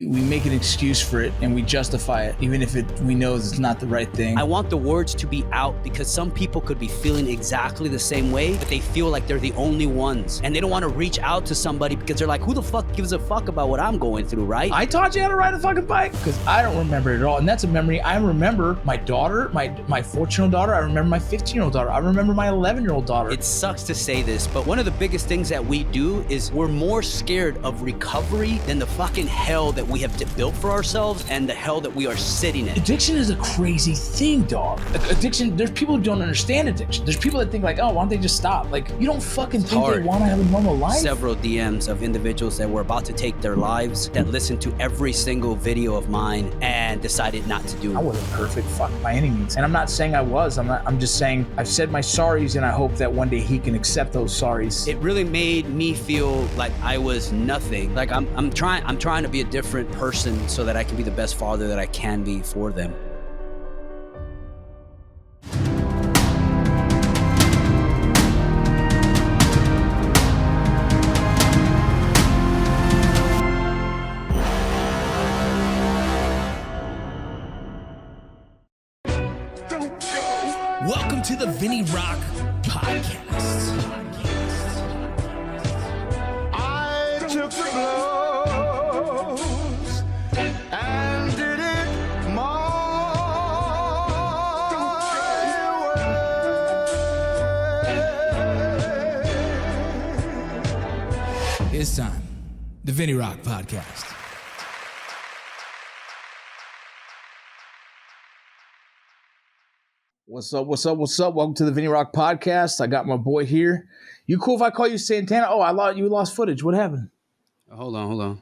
We make an excuse for it and we justify it, even if we know it's not the right thing. I want the words to be out because some people could be feeling exactly the same way, but they feel like they're the only ones. And they don't want to reach out to somebody because they're like, who the fuck gives a fuck about what I'm going through, right? I taught you how to ride a fucking bike because I don't remember it at all. And that's a memory. I remember my daughter, my 14-year-old daughter. I remember my 15-year-old daughter. I remember my 11-year-old daughter. It sucks to say this, but one of the biggest things that we do is we're more scared of recovery than the fucking hell that we have built for ourselves and the hell that we are sitting in. Addiction is a crazy thing, dog. Addiction, there's people who don't understand addiction. There's people that think like, oh, why don't they just stop? Like, you don't fucking think they want to have a normal life? Several DMs of individuals that were about to take their lives that listened to every single video of mine and decided not to do it. I wasn't perfect, fuck, by any means. And I'm not saying I was. I'm just saying I've said my sorries and I hope that one day he can accept those sorries. It really made me feel like I was nothing. Like I'm trying to be a different person so that I can be the best father that I can be for them. Welcome to the VinnyRoc podcast. I took the blows and did it my way. It's time. The VinnyRoc podcast. What's up? Welcome to the VinnyRoc podcast. I got my boy here. You cool if I call you Santana? Oh, you lost footage. What happened? Hold on.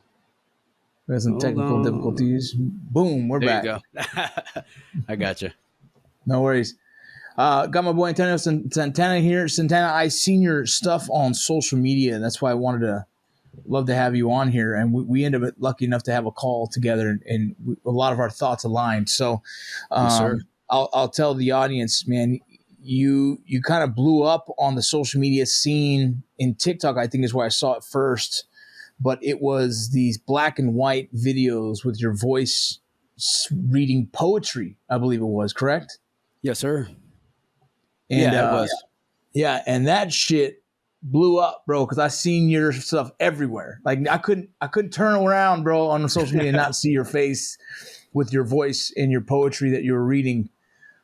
We had some technical difficulties. Boom, we're back. There you go. I got you. No worries. Got my boy Antonio Santana here. Santana, I seen your stuff on social media, and that's why I wanted to love to have you on here. And we ended up lucky enough to have a call together, and a lot of our thoughts aligned. So, Yes, sir. I'll tell the audience, man, you kind of blew up on the social media scene in TikTok, I think is where I saw it first. But it was these black and white videos with your voice reading poetry, I believe it was, correct? Yes, sir. And, yeah, it was. Yeah, and that shit blew up, bro, because I seen your stuff everywhere. Like I couldn't turn around, bro, on social media and not see your face with your voice and your poetry that you were reading.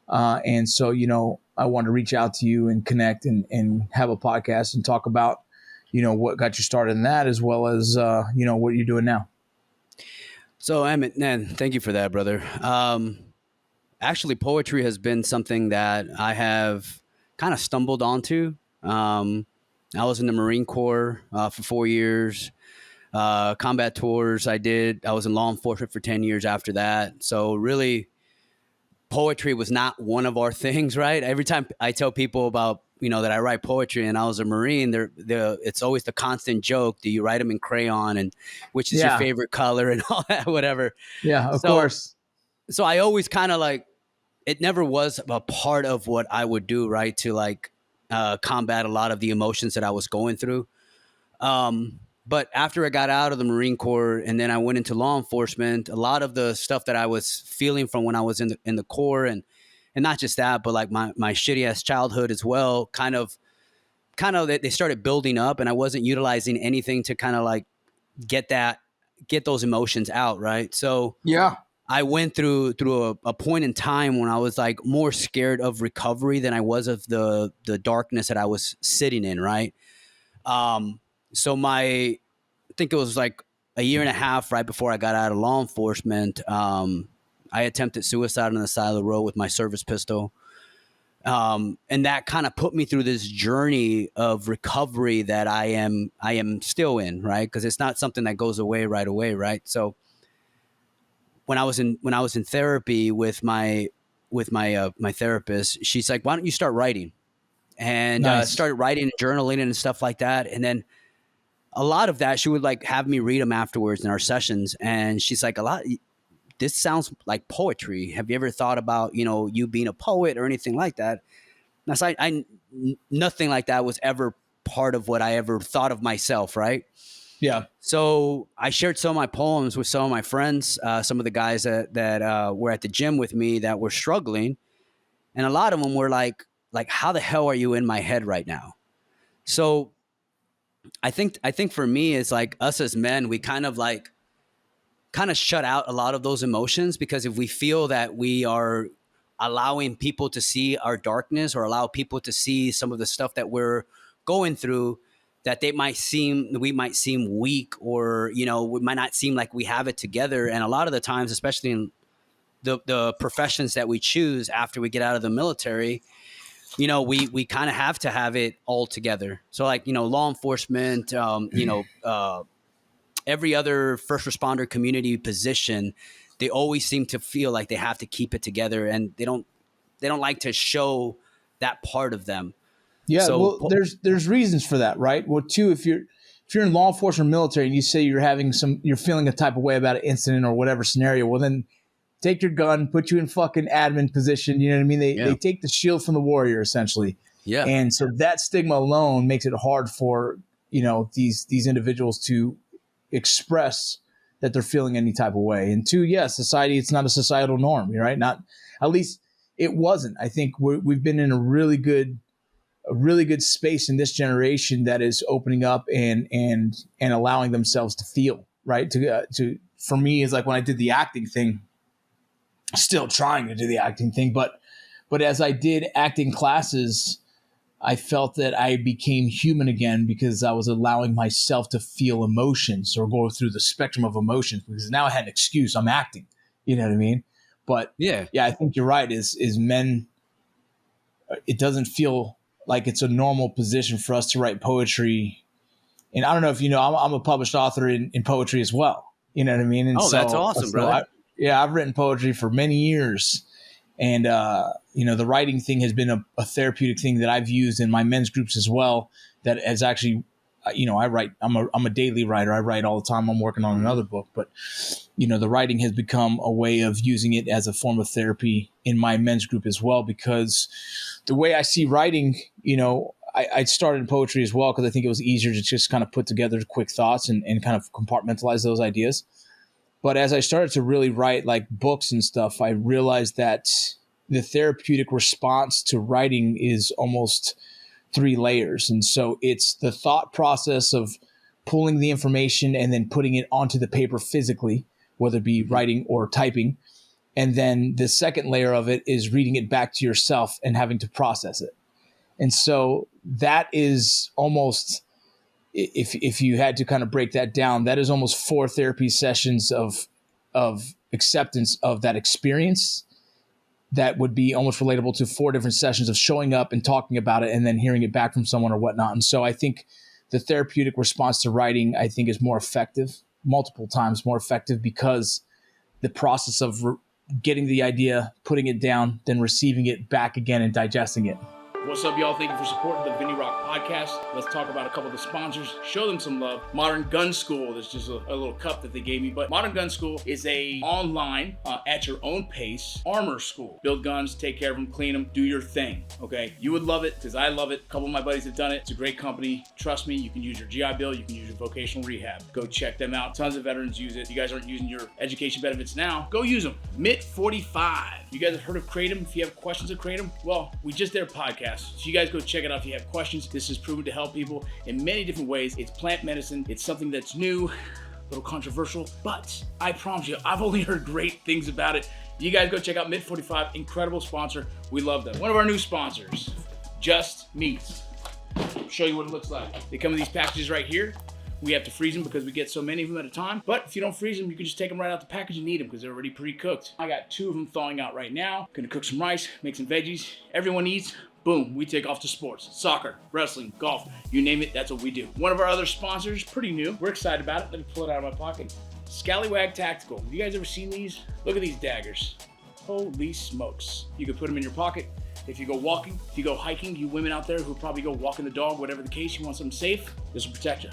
And so, I wanted to reach out to you and connect and have a podcast and talk about, what got you started in that as well as, what you're doing now. So, Emmett, man, thank you for that, brother. Actually, poetry has been something that I have kind of stumbled onto. I was in the Marine Corps for 4 years. Combat tours I did. I was in law enforcement for 10 years after that. So really, poetry was not one of our things, right? Every time I tell people about, that I write poetry and I was a Marine, it's always the constant joke. Do you write them in crayon and which is your favorite color and all that, whatever. Yeah, of course. So I always kind of it never was a part of what I would do, right? To combat a lot of the emotions that I was going through. But after I got out of the Marine Corps and then I went into law enforcement, a lot of the stuff that I was feeling from when I was in the Corps and not just that, but like my shitty ass childhood as well, kind of they started building up and I wasn't utilizing anything to kind of get those emotions out. Right. So yeah, I went through a point in time when I was more scared of recovery than I was of the darkness that I was sitting in. Right. So I think it was a year and a half right before I got out of law enforcement. I attempted suicide on the side of the road with my service pistol. And that kind of put me through this journey of recovery that I am still in, right? Because it's not something that goes away right away, right? So when I was in therapy with my therapist, she's like, "Why don't you start writing?" And started writing and journaling and stuff like that. And then a lot of that, she would have me read them afterwards in our sessions. And she's like, this sounds like poetry. Have you ever thought about, you being a poet or anything like that? And so nothing like that was ever part of what I ever thought of myself. Right. Yeah. So I shared some of my poems with some of my friends, some of the guys that were at the gym with me that were struggling. And a lot of them were like, how the hell are you in my head right now? So I think for me, it's like us as men, we kind of shut out a lot of those emotions, because if we feel that we are allowing people to see our darkness or allow people to see some of the stuff that we're going through, that we might seem weak, or, you know, we might not seem like we have it together. And a lot of the times, especially in the professions that we choose after we get out of the military, you know, we kind of have to have it all together. So like, you know, law enforcement, every other first responder community position, they always seem to feel like they have to keep it together, and they don't like to show that part of them. Yeah, So, well, there's reasons for that, right? Well, too, if you're in law enforcement or military and you say you're feeling a type of way about an incident or whatever scenario, well, then take your gun, put you in fucking admin position. You know what I mean? They take the shield from the warrior, essentially. Yeah. And so that stigma alone makes it hard for, you know, these individuals to express that they're feeling any type of way. And two, yes, society, it's not a societal norm, right? Not, at least it wasn't. I think we've been in a really good space in this generation that is opening up and allowing themselves to feel, right. To for me, is like when I did the acting thing, still trying to do the acting thing, but as I did acting classes, I felt that I became human again, because I was allowing myself to feel emotions or go through the spectrum of emotions, because now I had an excuse. I'm acting, you know what I mean? But yeah, I think you're right. Is men, it doesn't feel like it's a normal position for us to write poetry. And I don't know if you know, I'm a published author in poetry as well. You know what I mean? And that's awesome, brother. I've written poetry for many years. And, you know, the writing thing has been a therapeutic thing that I've used in my men's groups as well. That has actually, you know, I write, I'm a daily writer. I write all the time. I'm working on another book, but, you know, the writing has become a way of using it as a form of therapy in my men's group as well, because the way I see writing, you know, I started in poetry as well, because I think it was easier to just kind of put together quick thoughts and kind of compartmentalize those ideas. But as I started to really write like books and stuff, I realized that the therapeutic response to writing is almost 3 layers. And so it's the thought process of pulling the information and then putting it onto the paper physically, whether it be writing or typing. And then the second layer of it is reading it back to yourself and having to process it. And so that is almost, if you had to kind of break that down, that is almost 4 therapy sessions of acceptance of that experience that would be almost relatable to 4 different sessions of showing up and talking about it and then hearing it back from someone or whatnot. And so I think the therapeutic response to writing, I think, is more effective, multiple times more effective, because the process of getting the idea, putting it down, then receiving it back again and digesting it. What's up, y'all? Thank you for supporting the VinnyRoc podcast. Let's talk about a couple of the sponsors. Show them some love. Modern Gun School. There's just a little cup that they gave me. But Modern Gun School is a online, at your own pace, armor school. Build guns, take care of them, clean them, do your thing, okay? You would love it, because I love it. A couple of my buddies have done it. It's a great company. Trust me, you can use your GI Bill. You can use your vocational rehab. Go check them out. Tons of veterans use it. If you guys aren't using your education benefits now, go use them. MIT 45. You guys have heard of Kratom? If you have questions of Kratom, well, we just did a podcast. So you guys go check it out if you have questions. This is proven to help people in many different ways. It's plant medicine. It's something that's new, a little controversial, but I promise you, I've only heard great things about it. You guys go check out MIT 45. Incredible sponsor. We love them. One of our new sponsors, Just Meat. I'll show you what it looks like. They come in these packages right here. We have to freeze them because we get so many of them at a time. But if you don't freeze them, you can just take them right out the package and eat them because they're already pre-cooked. I got 2 of them thawing out right now. Gonna cook some rice, make some veggies. Everyone eats. Boom, we take off to sports. Soccer, wrestling, golf, you name it, that's what we do. One of our other sponsors, pretty new. We're excited about it. Let me pull it out of my pocket. Scallywag Tactical. Have you guys ever seen these? Look at these daggers. Holy smokes. You can put them in your pocket. If you go walking, if you go hiking, you women out there who probably go walking the dog, whatever the case, you want something safe, this will protect you.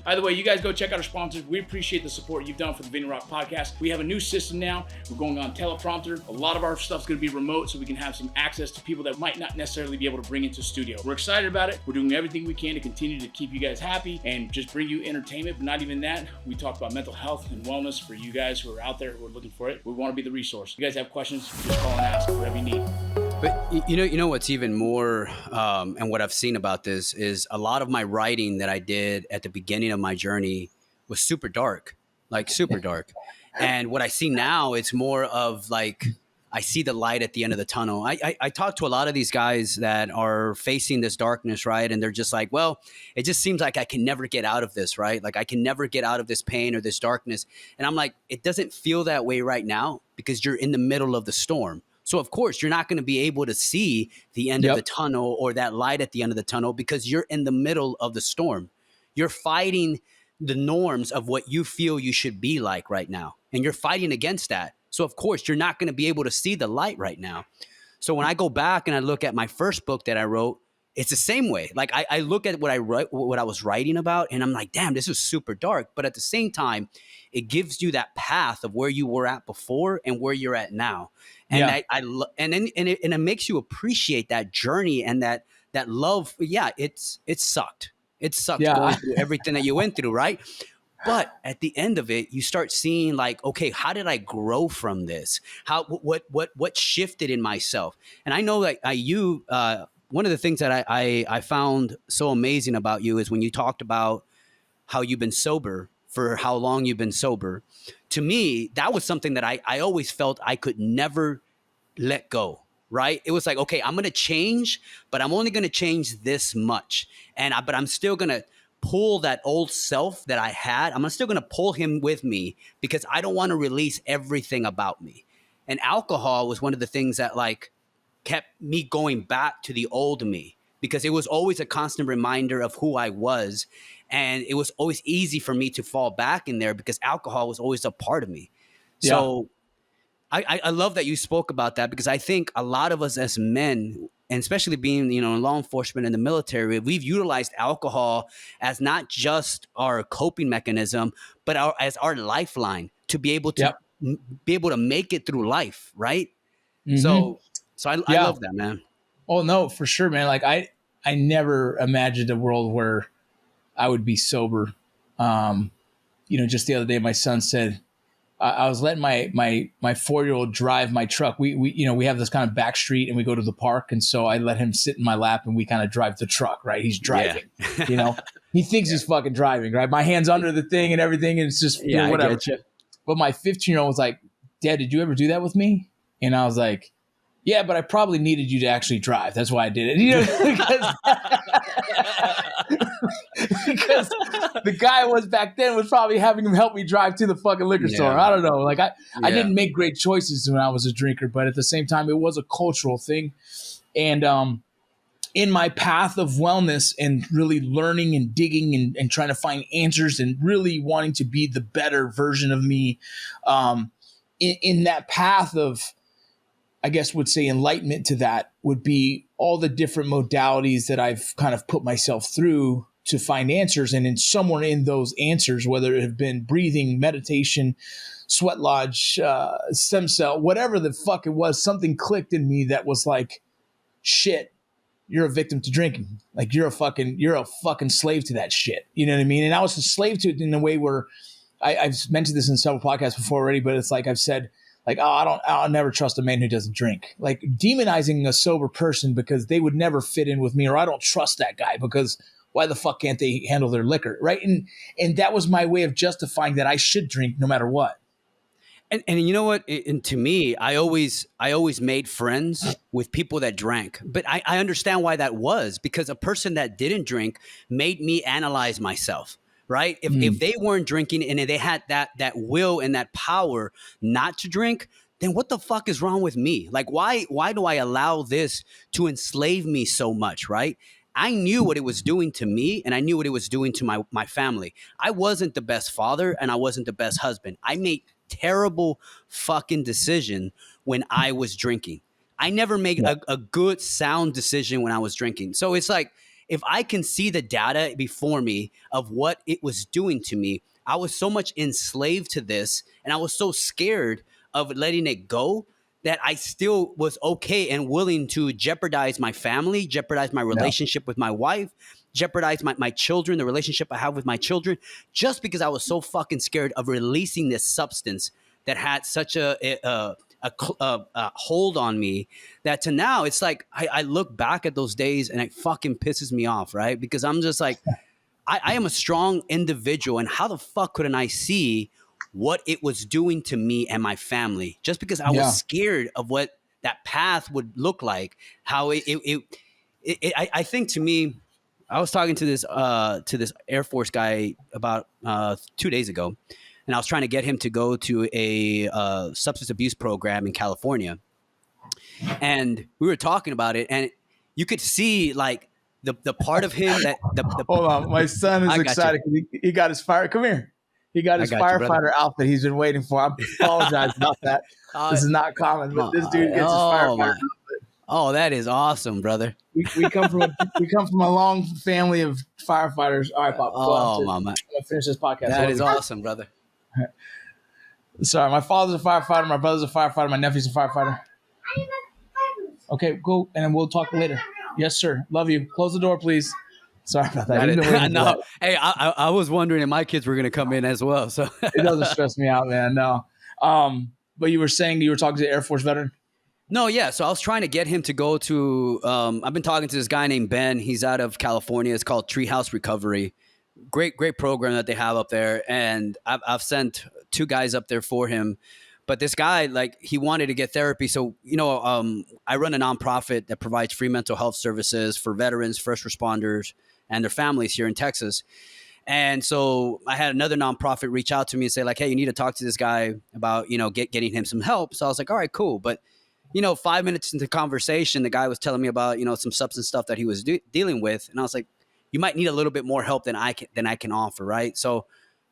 Either way, you guys go check out our sponsors. We appreciate the support you've done for the VinnyRoc podcast. We have a new system now. We're going on teleprompter. A lot of our stuff's going to be remote, so we can have some access to people that might not necessarily be able to bring into studio. We're excited about it. We're doing everything we can to continue to keep you guys happy and just bring you entertainment, but not even that. We talk about mental health and wellness for you guys who are out there who are looking for it. We want to be the resource. If you guys have questions, just call and ask, whatever you need. But you know what's even more, and what I've seen about this is a lot of my writing that I did at the beginning of my journey was super dark, like super dark. And what I see now, it's more of like, I see the light at the end of the tunnel. I talk to a lot of these guys that are facing this darkness, right? And they're just like, well, it just seems like I can never get out of this, right? Like I can never get out of this pain or this darkness. And I'm like, it doesn't feel that way right now because you're in the middle of the storm. So of course, you're not going to be able to see the end of the tunnel or that light at the end of the tunnel because you're in the middle of the storm. You're fighting the norms of what you feel you should be like right now. And you're fighting against that. So of course, you're not going to be able to see the light right now. So when I go back and I look at my first book that I wrote, it's the same way. Like I look at what I was writing about, and I'm like, damn, this is super dark. But at the same time, it gives you that path of where you were at before and where you're at now. And it makes you appreciate that journey and that love. Yeah, it sucked. It sucked going through everything that you went through, right? But at the end of it, you start seeing like, okay, how did I grow from this? What shifted in myself? And I know that one of the things that I found so amazing about you is when you talked about how you've been sober for how long you've been sober. To me, that was something that I always felt I could never let go. Right? It was like, okay, I'm going to change, but I'm only going to change this much. But I'm still going to pull that old self that I had. I'm still going to pull him with me because I don't want to release everything about me. And alcohol was one of the things that like kept me going back to the old me because it was always a constant reminder of who I was. And it was always easy for me to fall back in there because alcohol was always a part of me. So I love that you spoke about that because I think a lot of us as men, and especially being, in law enforcement and the military, we've utilized alcohol as not just our coping mechanism, but as our lifeline to be able to make it through life, right? Mm-hmm. So I love that, man. Oh no, for sure, man. Like I never imagined a world where I would be sober. Just the other day, my son said, I was letting my 4-year-old drive my truck. We have this kind of back street and we go to the park. And so I let him sit in my lap and we kind of drive the truck, right? He's driving, he thinks he's fucking driving, right? My hand's under the thing and everything. And it's just, whatever. But my 15-year-old was like, Dad, did you ever do that with me? And I was like, yeah, but I probably needed you to actually drive. That's why I did it. Because the guy was back then was probably having him help me drive to the fucking liquor store. I don't know. Like I didn't make great choices when I was a drinker, but at the same time, it was a cultural thing. And in my path of wellness and really learning and digging and trying to find answers and really wanting to be the better version of me, in that path of, I guess would say enlightenment to that would be all the different modalities that I've kind of put myself through to find answers. And somewhere in those answers, whether it have been breathing, meditation, sweat lodge, stem cell, whatever the fuck it was, something clicked in me that was like, shit, you're a victim to drinking. Like you're a fucking slave to that shit. You know what I mean? And I was a slave to it in a way where I've mentioned this in several podcasts before already, but it's like I've said, like, I'll never trust a man who doesn't drink. Like demonizing a sober person because they would never fit in with me, or I don't trust that guy because why the fuck can't they handle their liquor, right? And that was my way of justifying that I should drink no matter what. And you know what? And to me, I always made friends with people that drank. But I understand why that was, because a person that didn't drink made me analyze myself. Right? If they weren't drinking and they had that will and that power not to drink, then what the fuck is wrong with me? Like, why do I allow this to enslave me so much? Right? I knew what it was doing to me and I knew what it was doing to my family. I wasn't the best father and I wasn't the best husband. I made terrible fucking decision when I was drinking. I never made a good sound decision when I was drinking. So it's like, if I can see the data before me of what it was doing to me, I was so much enslaved to this, and I was so scared of letting it go that I still was okay and willing to jeopardize my family, jeopardize my relationship with my wife, jeopardize my children, the relationship I have with my children, just because I was so fucking scared of releasing this substance that had such a hold on me, that to now it's like I look back at those days and it fucking pisses me off, right? Because I'm just like, I am a strong individual, and how the fuck couldn't I see what it was doing to me and my family, just because I was scared of what that path would look like? How I think, to me, I was talking to this Air Force guy about 2 days ago, and I was trying to get him to go to a substance abuse program in California, and we were talking about it, and you could see like the part of him that the Hold on, my son is excited because he got his fire. Come here. He got his firefighter outfit he's been waiting for. I apologize about that. This is not common, but this dude gets his firefighter outfit. Oh, that is awesome, brother. We come from a long family of firefighters. All right, Pop. Oh, mama. I'm gonna finish this podcast. That is awesome, brother. Sorry, my father's a firefighter. My brother's a firefighter. My nephew's a firefighter. Okay, go, and then we'll talk later. Yes, sir. Love you. Close the door, please. Sorry about that. No. Hey, I was wondering if my kids were going to come in as well. So it doesn't stress me out, man. No. But you were saying you were talking to the Air Force veteran? No, yeah. So I was trying to get him to go to I've been talking to this guy named Ben. He's out of California. It's called Treehouse Recovery. Great program that they have up there. And I've sent 2 guys up there for him. But this guy, like, he wanted to get therapy. So, I run a nonprofit that provides free mental health services for veterans, first responders, and their families here in Texas. And so I had another nonprofit reach out to me and say, like, hey, you need to talk to this guy about, getting him some help. So I was like, all right, cool. But, 5 minutes into conversation, the guy was telling me about, some substance stuff that he was dealing with. And I was like, you might need a little bit more help than I can offer, right? So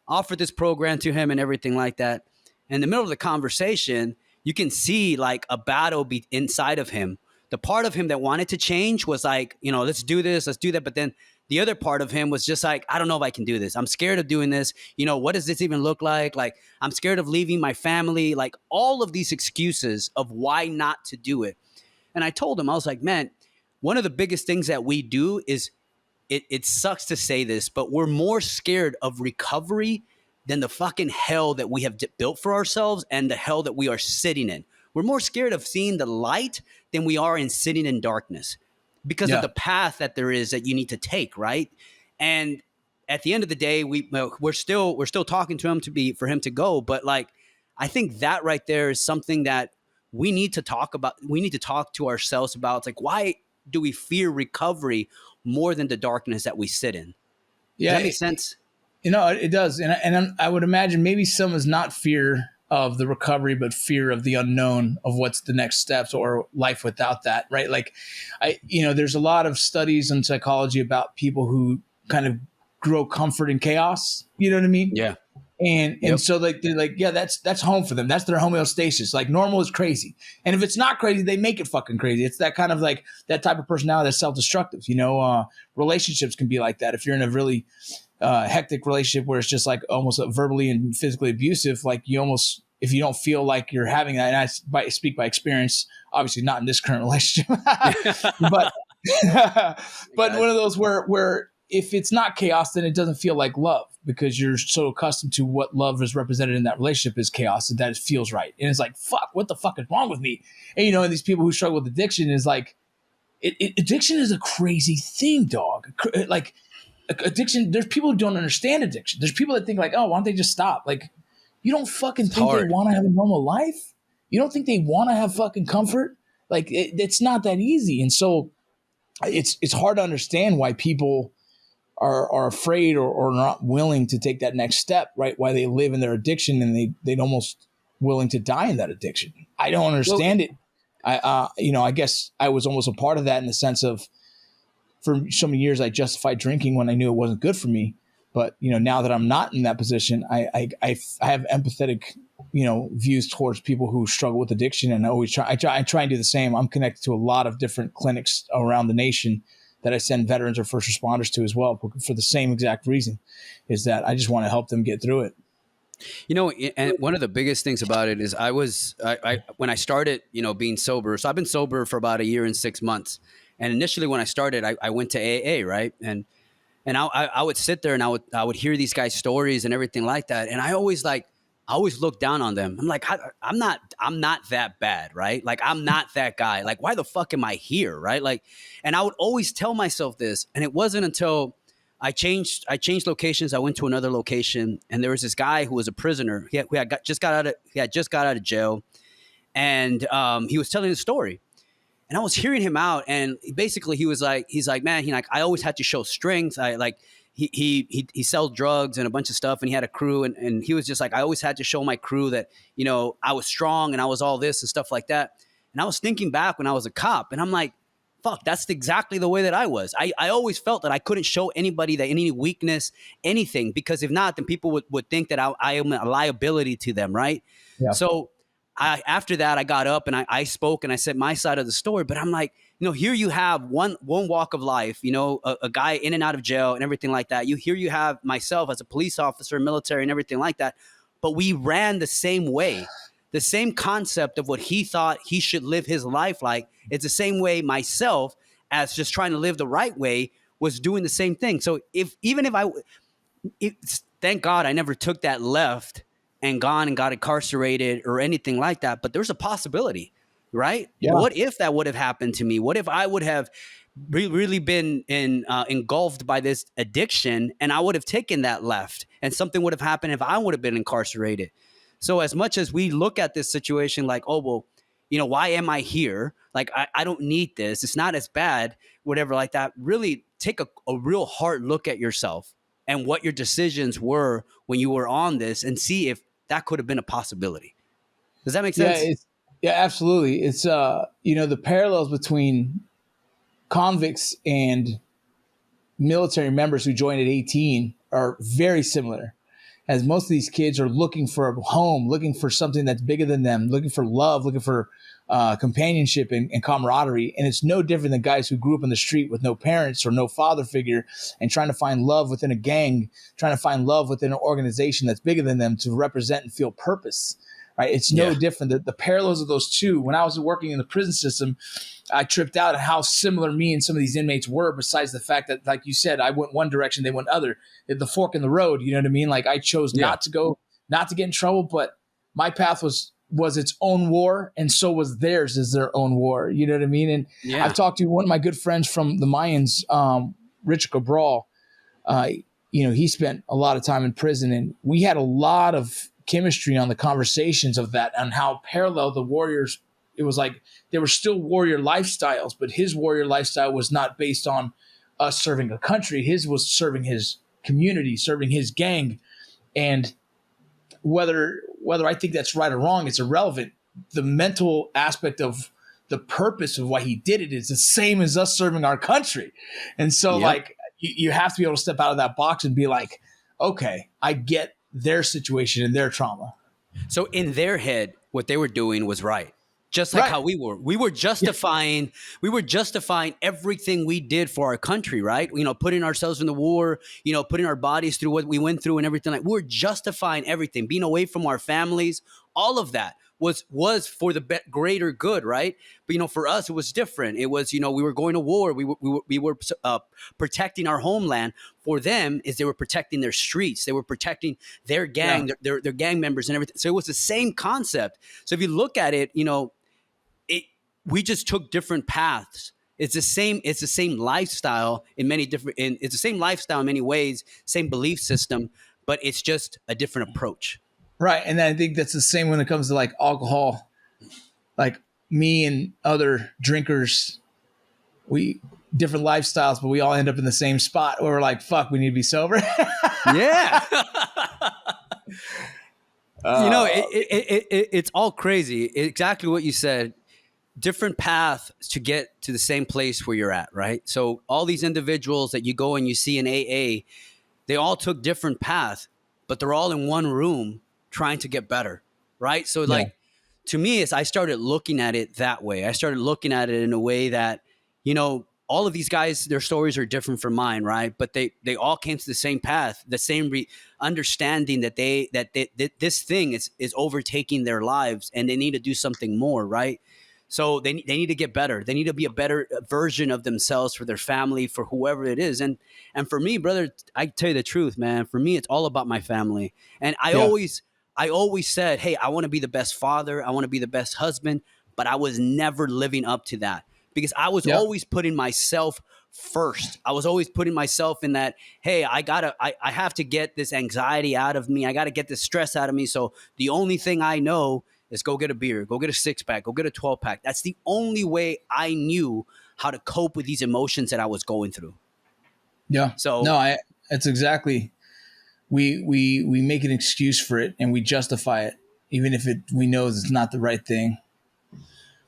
offered this program to him and everything like that. In the middle of the conversation, you can see like a battle be inside of him. The part of him that wanted to change was like, let's do this, let's do that. But then the other part of him was just like, I don't know if I can do this. I'm scared of doing this. What does this even look like? Like, I'm scared of leaving my family, like all of these excuses of why not to do it. And I told him, I was like, man, one of the biggest things that we do is it sucks to say this, but we're more scared of recovery than the fucking hell that we have built for ourselves and the hell that we are sitting in. We're more scared of seeing the light than we are in sitting in darkness because of the path that there is that you need to take, right? And at the end of the day, we're still talking to him for him to go. But like, I think that right there is something that we need to talk about. We need to talk to ourselves about. It's like, why do we fear recovery more than the darkness that we sit in? Yeah, does that make sense? It does. And I would imagine maybe some is not fear of the recovery, but fear of the unknown of what's the next steps or life without that, right? Like, there's a lot of studies in psychology about people who kind of grow comfort in chaos. You know what I mean? Yeah. And so like, they're like, yeah, that's home for them. That's their homeostasis. Like, normal is crazy. And if it's not crazy, they make it fucking crazy. It's that kind of like that type of personality that's self-destructive. Relationships can be like that. If you're in a really hectic relationship where it's just like almost verbally and physically abusive, like you almost, if you don't feel like you're having that, and I speak by experience, obviously not in this current relationship, but one of those where if it's not chaos, then it doesn't feel like love because you're so accustomed to what love is represented in that relationship as chaos and that it feels right. And it's like, fuck, what the fuck is wrong with me? And and these people who struggle with addiction is like, addiction is a crazy thing, dog. Like, addiction, there's people who don't understand addiction. There's people that think like, oh, why don't they just stop? Like, you don't fucking think they want to have a normal life? You don't think they want to have fucking comfort? Like, it's not that easy. And so it's hard to understand why people are afraid or not willing to take that next step, right? Why they live in their addiction and they're almost willing to die in that addiction. I don't understand it. I guess I was almost a part of that in the sense of, for so many years, I justified drinking when I knew it wasn't good for me. But, now that I'm not in that position, I have empathetic, views towards people who struggle with addiction. And I try and do the same. I'm connected to a lot of different clinics around the nation that I send veterans or first responders to as well, for the same exact reason, is that I just want to help them get through it. You know, and one of the biggest things about it is I when I started, you know, being sober. So I've been sober for about 1 year and 6 months. And initially when I started, I went to AA, right? And I would sit there and I would hear these guys' stories and everything like that. And I always looked down on them. I'm like, I'm not that bad, right? Like, I'm not that guy. Like, why the fuck am I here, right? Like, and I would always tell myself this. And it wasn't until I changed locations. I went to another location, and there was this guy who was a prisoner. He had just got out of jail, and he was telling his story. And I was hearing him out, and basically he's like, man, I always had to show strength. He sold drugs and a bunch of stuff, and he had a crew, and he was just like, I always had to show my crew that, you know, I was strong and I was all this and stuff like that. And I was thinking back when I was a cop, and I'm like, fuck, that's exactly the way that I was. I always felt that I couldn't show anybody that any weakness, anything, because if not, then people would think that I am a liability to them, right? Yeah. So after that, I got up and I spoke and I said my side of the story. But I'm like, you know, here you have one walk of life, you know, a guy in and out of jail and everything like that. Here you have myself as a police officer, military, and everything like that. But we ran the same way. The same concept of what he thought he should live his life like. It's the same way myself, as just trying to live the right way, was doing the same thing. So thank God I never took that left and gone and got incarcerated or anything like that. But there's a possibility, right? Yeah. What if that would have happened to me? What if I would have really been engulfed by this addiction, and I would have taken that left, and something would have happened if I would have been incarcerated? So as much as we look at this situation like, oh, well, you know, why am I here? Like, I don't need this. It's not as bad, whatever like that. Really take a real hard look at yourself and what your decisions were when you were on this, and see if that could have been a possibility. Does that make sense? Yeah, absolutely. It's, you know, the parallels between convicts and military members who joined at 18 are very similar. As most of these kids are looking for a home, looking for something that's bigger than them, looking for love, looking for companionship and camaraderie. And it's no different than guys who grew up in the street with no parents or no father figure and trying to find love within a gang, trying to find love within an organization that's bigger than them to represent and feel purpose. Right? It's no different. The parallels of those two. When I was working in the prison system, I tripped out at how similar me and some of these inmates were, besides the fact that, like you said, I went one direction, they went other. The fork in the road, you know what I mean? Like, I chose not to get in trouble, but my path was its own war, and so was theirs as their own war. You know what I mean? And I've talked to one of my good friends from the Mayans, Richard Cabral. You know, he spent a lot of time in prison, and we had a lot of chemistry on the conversations of that, on how parallel the warriors. It was like there were still warrior lifestyles, but his warrior lifestyle was not based on us serving a country. His was serving his community, serving his gang. And whether I think that's right or wrong, it's irrelevant. The mental aspect of the purpose of why he did it is the same as us serving our country. And so like you have to be able to step out of that box and be like, okay, I get their situation and their trauma. So in their head, what they were doing was right. Just like how we were justifying everything we did for our country, right? You know, putting ourselves in the war, you know, putting our bodies through what we went through and everything. Like, we're justifying everything, being away from our families. All of that was for the greater good, right? But, you know, for us, it was different. It was, you know, we were going to war. We were protecting our homeland. For them, is they were protecting their streets. They were protecting their gang, their gang members and everything. So it was the same concept. So if you look at it, you know, we just took different paths. It's the same lifestyle in many different. It's the same lifestyle in many ways, same belief system, but it's just a different approach. Right, and I think that's the same when it comes to like alcohol. Like, me and other drinkers, we different lifestyles, but we all end up in the same spot where we're like, "Fuck, we need to be sober." Yeah. You know, it's all crazy. Exactly what you said. Different path to get to the same place where you're at, right? So all these individuals that you go and you see in AA, they all took different paths, but they're all in one room trying to get better, right? So like, to me, I started looking at it that way. I started looking at it in a way that, you know, all of these guys, their stories are different from mine, right? But they all came to the same path, the same understanding that this thing is overtaking their lives, and they need to do something more, right? So they need to get better. They need to be a better version of themselves for their family, for whoever it is. And for me, brother, I tell you the truth, man. For me, it's all about my family. And I always said, hey, I want to be the best father. I want to be the best husband. But I was never living up to that because I was always putting myself first. I was always putting myself in that, hey, I have to get this anxiety out of me. I got to get this stress out of me. So the only thing I know is go get a beer, go get a 6-pack, go get a 12-pack. That's the only way I knew how to cope with these emotions that I was going through. Yeah. So no, it's exactly, we make an excuse for it and we justify it, even if we know it's not the right thing.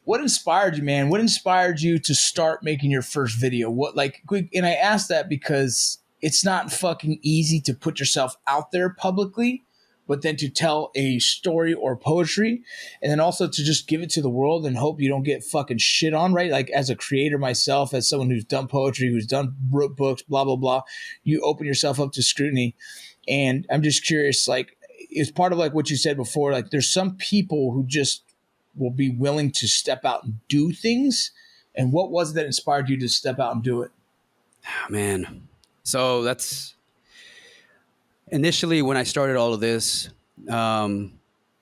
What inspired you, man? What inspired you to start making your first video? And I asked that because it's not fucking easy to put yourself out there publicly, but then to tell a story or poetry, and then also to just give it to the world and hope you don't get fucking shit on, right? Like as a creator myself, as someone who's done poetry, who's wrote books, blah, blah, blah, you open yourself up to scrutiny. And I'm just curious, like, it's part of like what you said before, like there's some people who just will be willing to step out and do things. And what was it that inspired you to step out and do it? Man. So that's initially when I started all of this, it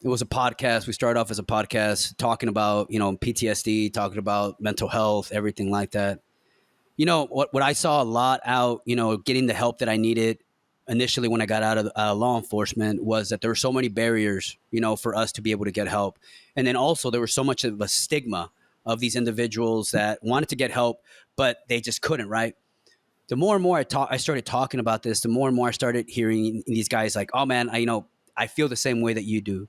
was a podcast. We started off as a podcast talking about, PTSD, talking about mental health, everything like that. What I saw a lot out, getting the help that I needed initially when I got out of law enforcement was that there were so many barriers, for us to be able to get help. And then also there was so much of a stigma of these individuals that wanted to get help, but they just couldn't, right? The more and more I started talking about this, the more and more I started hearing these guys like, oh man, I feel the same way that you do.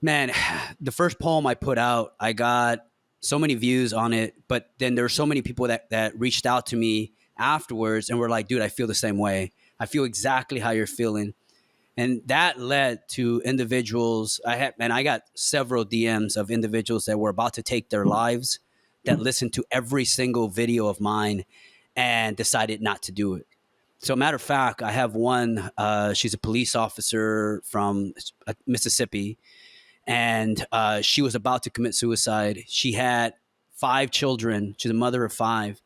Man, the first poem I put out, I got so many views on it, but then there were so many people that reached out to me afterwards and were like, dude, I feel the same way. I feel exactly how you're feeling. And that led to individuals. I got several DMs of individuals that were about to take their lives that listened to every single video of mine and decided not to do it. So matter of fact, I have one, she's a police officer from Mississippi, and she was about to commit suicide. She had 5 children. She's a mother of 5.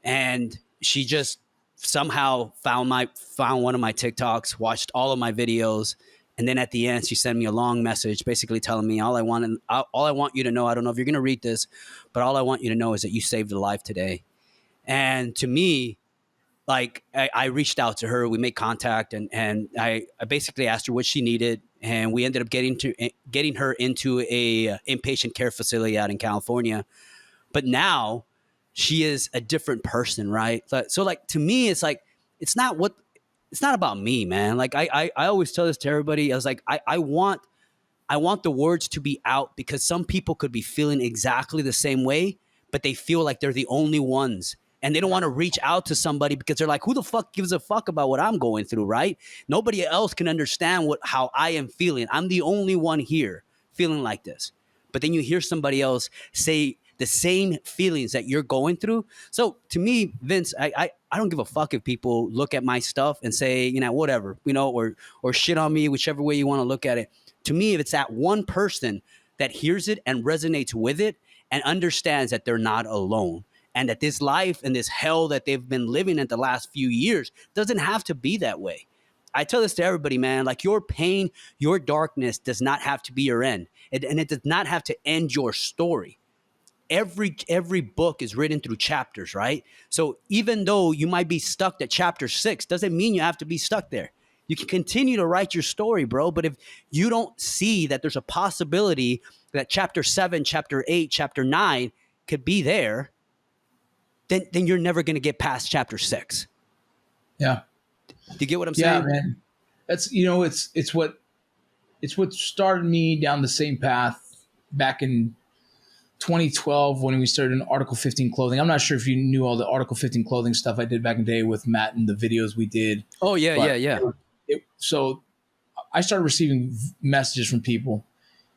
And she just somehow found one of my TikToks, watched all of my videos, and then at the end she sent me a long message basically telling me all I want you to know, I don't know if you're going to read this, but all I want you to know is that you saved a life today. And to me, like I reached out to her, we made contact, and I basically asked her what she needed, and we ended up getting her into a inpatient care facility out in California. But now she is a different person, right? So like to me, it's like it's not about me, man. Like I always tell this to everybody. I was like, I want the words to be out because some people could be feeling exactly the same way, but they feel like they're the only ones. And they don't want to reach out to somebody because they're like, who the fuck gives a fuck about what I'm going through, right? Nobody else can understand how I am feeling. I'm the only one here feeling like this. But then you hear somebody else say the same feelings that you're going through. So to me, Vince, I don't give a fuck if people look at my stuff and say, whatever, or shit on me, whichever way you want to look at it. To me, if it's that one person that hears it and resonates with it and understands that they're not alone, and that this life and this hell that they've been living in the last few years doesn't have to be that way. I tell this to everybody, man, like your pain, your darkness does not have to be your end. And it does not have to end your story. Every book is written through chapters, right? So even though you might be stuck at chapter 6, doesn't mean you have to be stuck there. You can continue to write your story, bro. But if you don't see that there's a possibility that chapter 7, chapter 8, chapter 9 could be there, then you're never going to get past chapter 6. Yeah. Do you get what I'm saying? Yeah, man. That's, it's what started me down the same path back in 2012 when we started in Article 15 clothing. I'm not sure if you knew all the Article 15 clothing stuff I did back in the day with Matt and the videos we did. Oh, yeah. So I started receiving messages from people,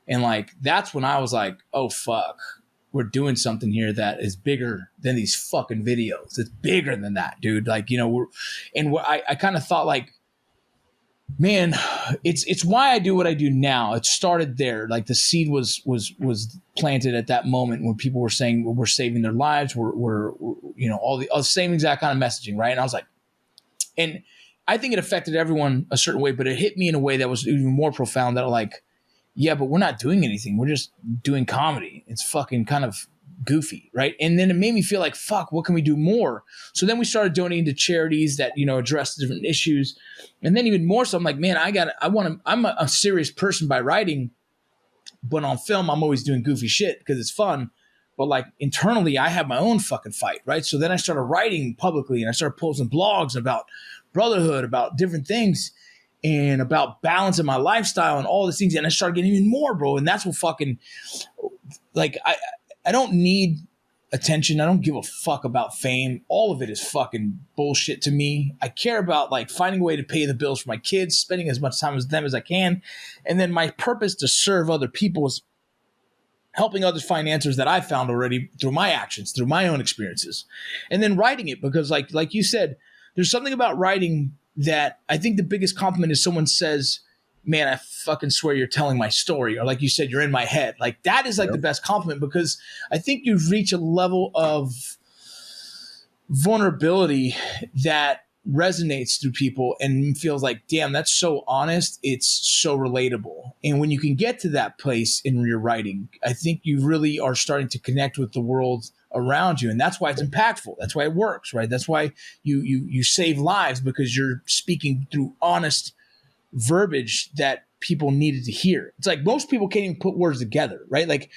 and like, that's when I was like, oh, fuck. we're doing something here that is bigger than these fucking videos. It's bigger than that, dude. Like, you know, I kind of thought like, man, it's why I do what I do now. It started there. Like the seed was planted at that moment when people were saying, well, we're saving their lives. We're you know, all the same exact kind of messaging. Right. And I was like, and I think it affected everyone a certain way, but it hit me in a way that was even more profound, that like, yeah, but we're not doing anything. We're just doing comedy. It's fucking kind of goofy, right? And then it made me feel like, fuck, what can we do more? So then we started donating to charities that, you know, address different issues. And then even more so, I'm like, man, I'm a serious person by writing, but on film, I'm always doing goofy shit because it's fun. But like internally, I have my own fucking fight, right? So then I started writing publicly and I started posting blogs about brotherhood, about different things, and about balance in my lifestyle and all these things. And I started getting even more, bro. And that's what fucking, like, I don't need attention. I don't give a fuck about fame. All of it is fucking bullshit to me. I care about like finding a way to pay the bills for my kids, spending as much time with them as I can. And then my purpose to serve other people is helping others find answers that I found already through my actions, through my own experiences. And then writing it, because like you said, there's something about writing that I think the biggest compliment is someone says, man, I fucking swear you're telling my story. Or like you said, you're in my head. Like that is like the best compliment, because I think you've reached a level of vulnerability that resonates through people and feels like, damn, that's so honest. It's so relatable. And when you can get to that place in your writing, I think you really are starting to connect with the world around you. And that's why it's impactful. That's why it works, right? That's why you save lives, because you're speaking through honest verbiage that people needed to hear. It's like most people can't even put words together, right? Like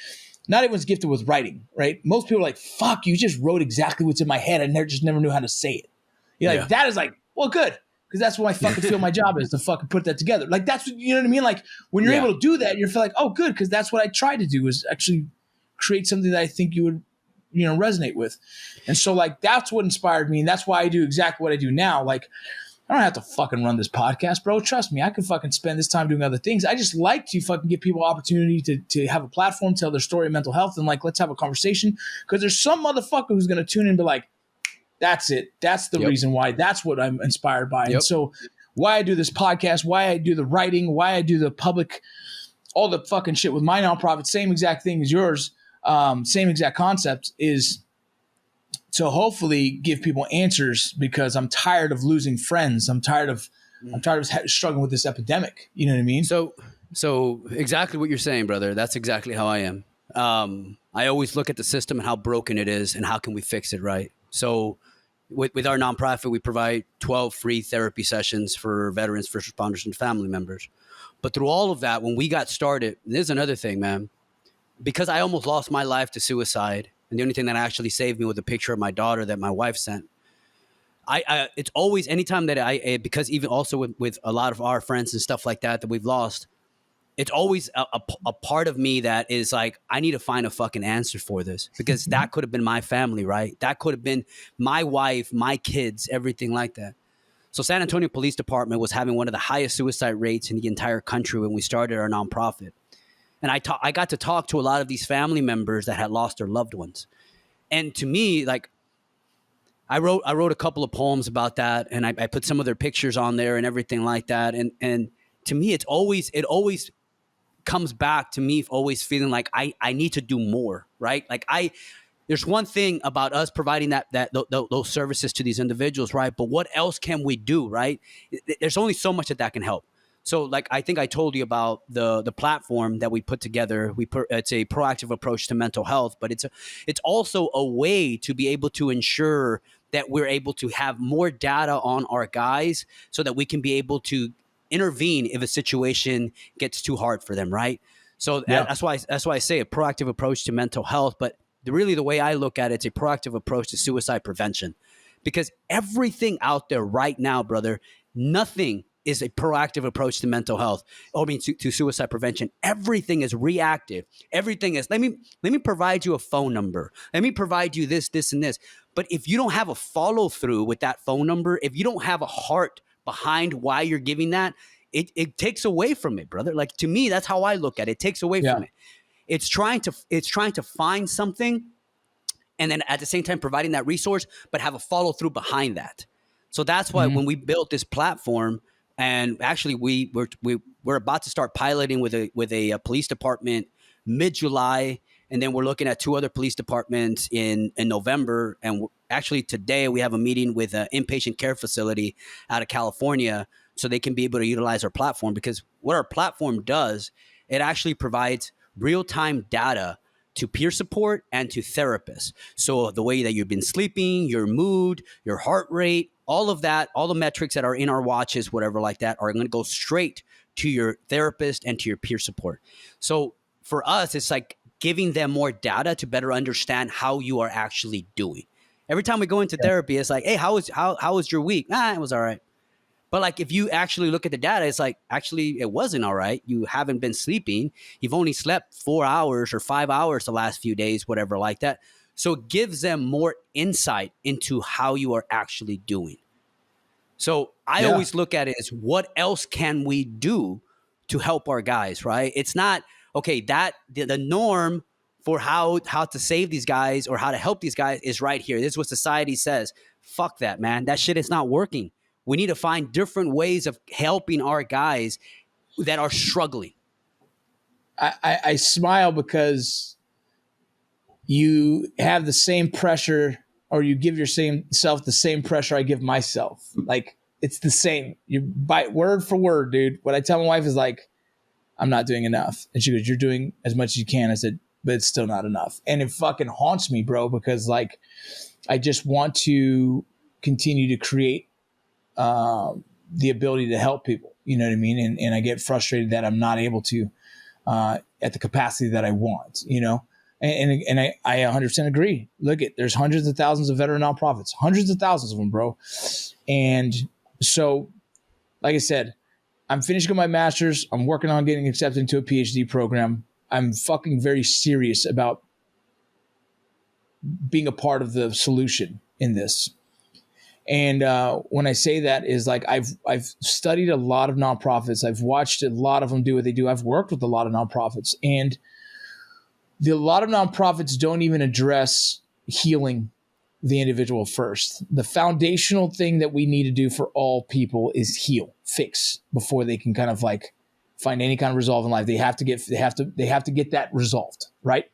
not everyone's gifted with writing, right? Most people are like, fuck, you just wrote exactly what's in my head. I never knew how to say it. You're like, that is like, well, good. Because that's what I fucking feel my job is, to fucking put that together. Like that's what, you know what I mean? Like when you're able to do that, you're feel like, oh, good. Because that's what I try to do, is actually create something that I think you would, you know, resonate with. And so like, that's what inspired me. And that's why I do exactly what I do now. Like, I don't have to fucking run this podcast, bro. Trust me, I can fucking spend this time doing other things. I just like to fucking give people opportunity to have a platform, tell their story of mental health, and like, let's have a conversation. Because there's some motherfucker who's going to tune in and be like, that's it. That's the reason why. That's what I'm inspired by. And so why I do this podcast, why I do the writing, why I do the public, all the fucking shit with my nonprofit, same exact thing as yours, same exact concept, is to hopefully give people answers, because I'm tired of losing friends. I'm tired of struggling with this epidemic. You know what I mean? So exactly what you're saying, brother. That's exactly how I am. I always look at the system and how broken it is and how can we fix it, right? So with our nonprofit, we provide 12 free therapy sessions for veterans, first responders, and family members. But through all of that, when we got started, and there's another thing, man, because I almost lost my life to suicide, and the only thing that actually saved me was a picture of my daughter that my wife sent. It's always, anytime that because even also with a lot of our friends and stuff like that we've lost, it's always a part of me that is like, I need to find a fucking answer for this, because that could have been my family, right? That could have been my wife, my kids, everything like that. So San Antonio Police Department was having one of the highest suicide rates in the entire country when we started our nonprofit. And I got to talk to a lot of these family members that had lost their loved ones. And to me, like, I wrote a couple of poems about that, and I put some of their pictures on there and everything like that. And to me, it always comes back to me always feeling like I need to do more, right? Like there's one thing about us providing those services to these individuals, right? But what else can we do, right? There's only so much that can help. So like, I think I told you about the platform that we put together. It's a proactive approach to mental health, but it's also a way to be able to ensure that we're able to have more data on our guys so that we can be able to intervene if a situation gets too hard for them, right? So that's why I say a proactive approach to mental health. But really, the way I look at it, it's a proactive approach to suicide prevention, because everything out there right now, brother, nothing is a proactive approach to mental health. To suicide prevention. Everything is reactive. Everything is, let me provide you a phone number. Let me provide you this, and this. But if you don't have a follow through with that phone number, if you don't have a heart behind why you're giving that, it takes away from it, brother. Like, to me, that's how I look at it. It takes away from it. It's trying to find something, and then at the same time providing that resource, but have a follow through behind that. So that's why when we built this platform, and actually we're about to start piloting with a police department mid-July, and then we're looking at 2 other police departments in November. And actually today we have a meeting with an inpatient care facility out of California, so they can be able to utilize our platform. Because what our platform does, it actually provides real-time data to peer support and to therapists. So the way that you've been sleeping, your mood, your heart rate, all of that, all the metrics that are in our watches, whatever like that, are going to go straight to your therapist and to your peer support. So for us, it's like giving them more data to better understand how you are actually doing. Every time we go into therapy, it's like, hey, how was your week? It was all right. But like, if you actually look at the data, it's like, actually, it wasn't all right. You haven't been sleeping. You've only slept 4 hours or 5 hours the last few days, whatever like that. So it gives them more insight into how you are actually doing. So I always look at it as, what else can we do to help our guys, right? It's not, okay, that the norm for how to save these guys or how to help these guys is right here. This is what society says. Fuck that, man. That shit is not working. We need to find different ways of helping our guys that are struggling. I smile because you have the same pressure, or you give yourself the same pressure I give myself. Like, it's the same. You by word for word, dude. What I tell my wife is like, I'm not doing enough. And she goes, you're doing as much as you can. I said, but it's still not enough. And it fucking haunts me, bro, because like, I just want to continue to create the ability to help people, you know what I mean? And I get frustrated that I'm not able to at the capacity that I want, you know? And I 100% agree. Look, there's hundreds of thousands of veteran nonprofits, hundreds of thousands of them, bro. And so, like I said, I'm finishing my master's. I'm working on getting accepted into a PhD program. I'm fucking very serious about being a part of the solution in this. And when I say that is like, I've studied a lot of nonprofits. I've watched a lot of them do what they do. I've worked with a lot of nonprofits, and a lot of nonprofits don't even address healing the individual first. The foundational thing that we need to do for all people is heal, fix, before they can kind of like find any kind of resolve in life. They have to get that resolved, right?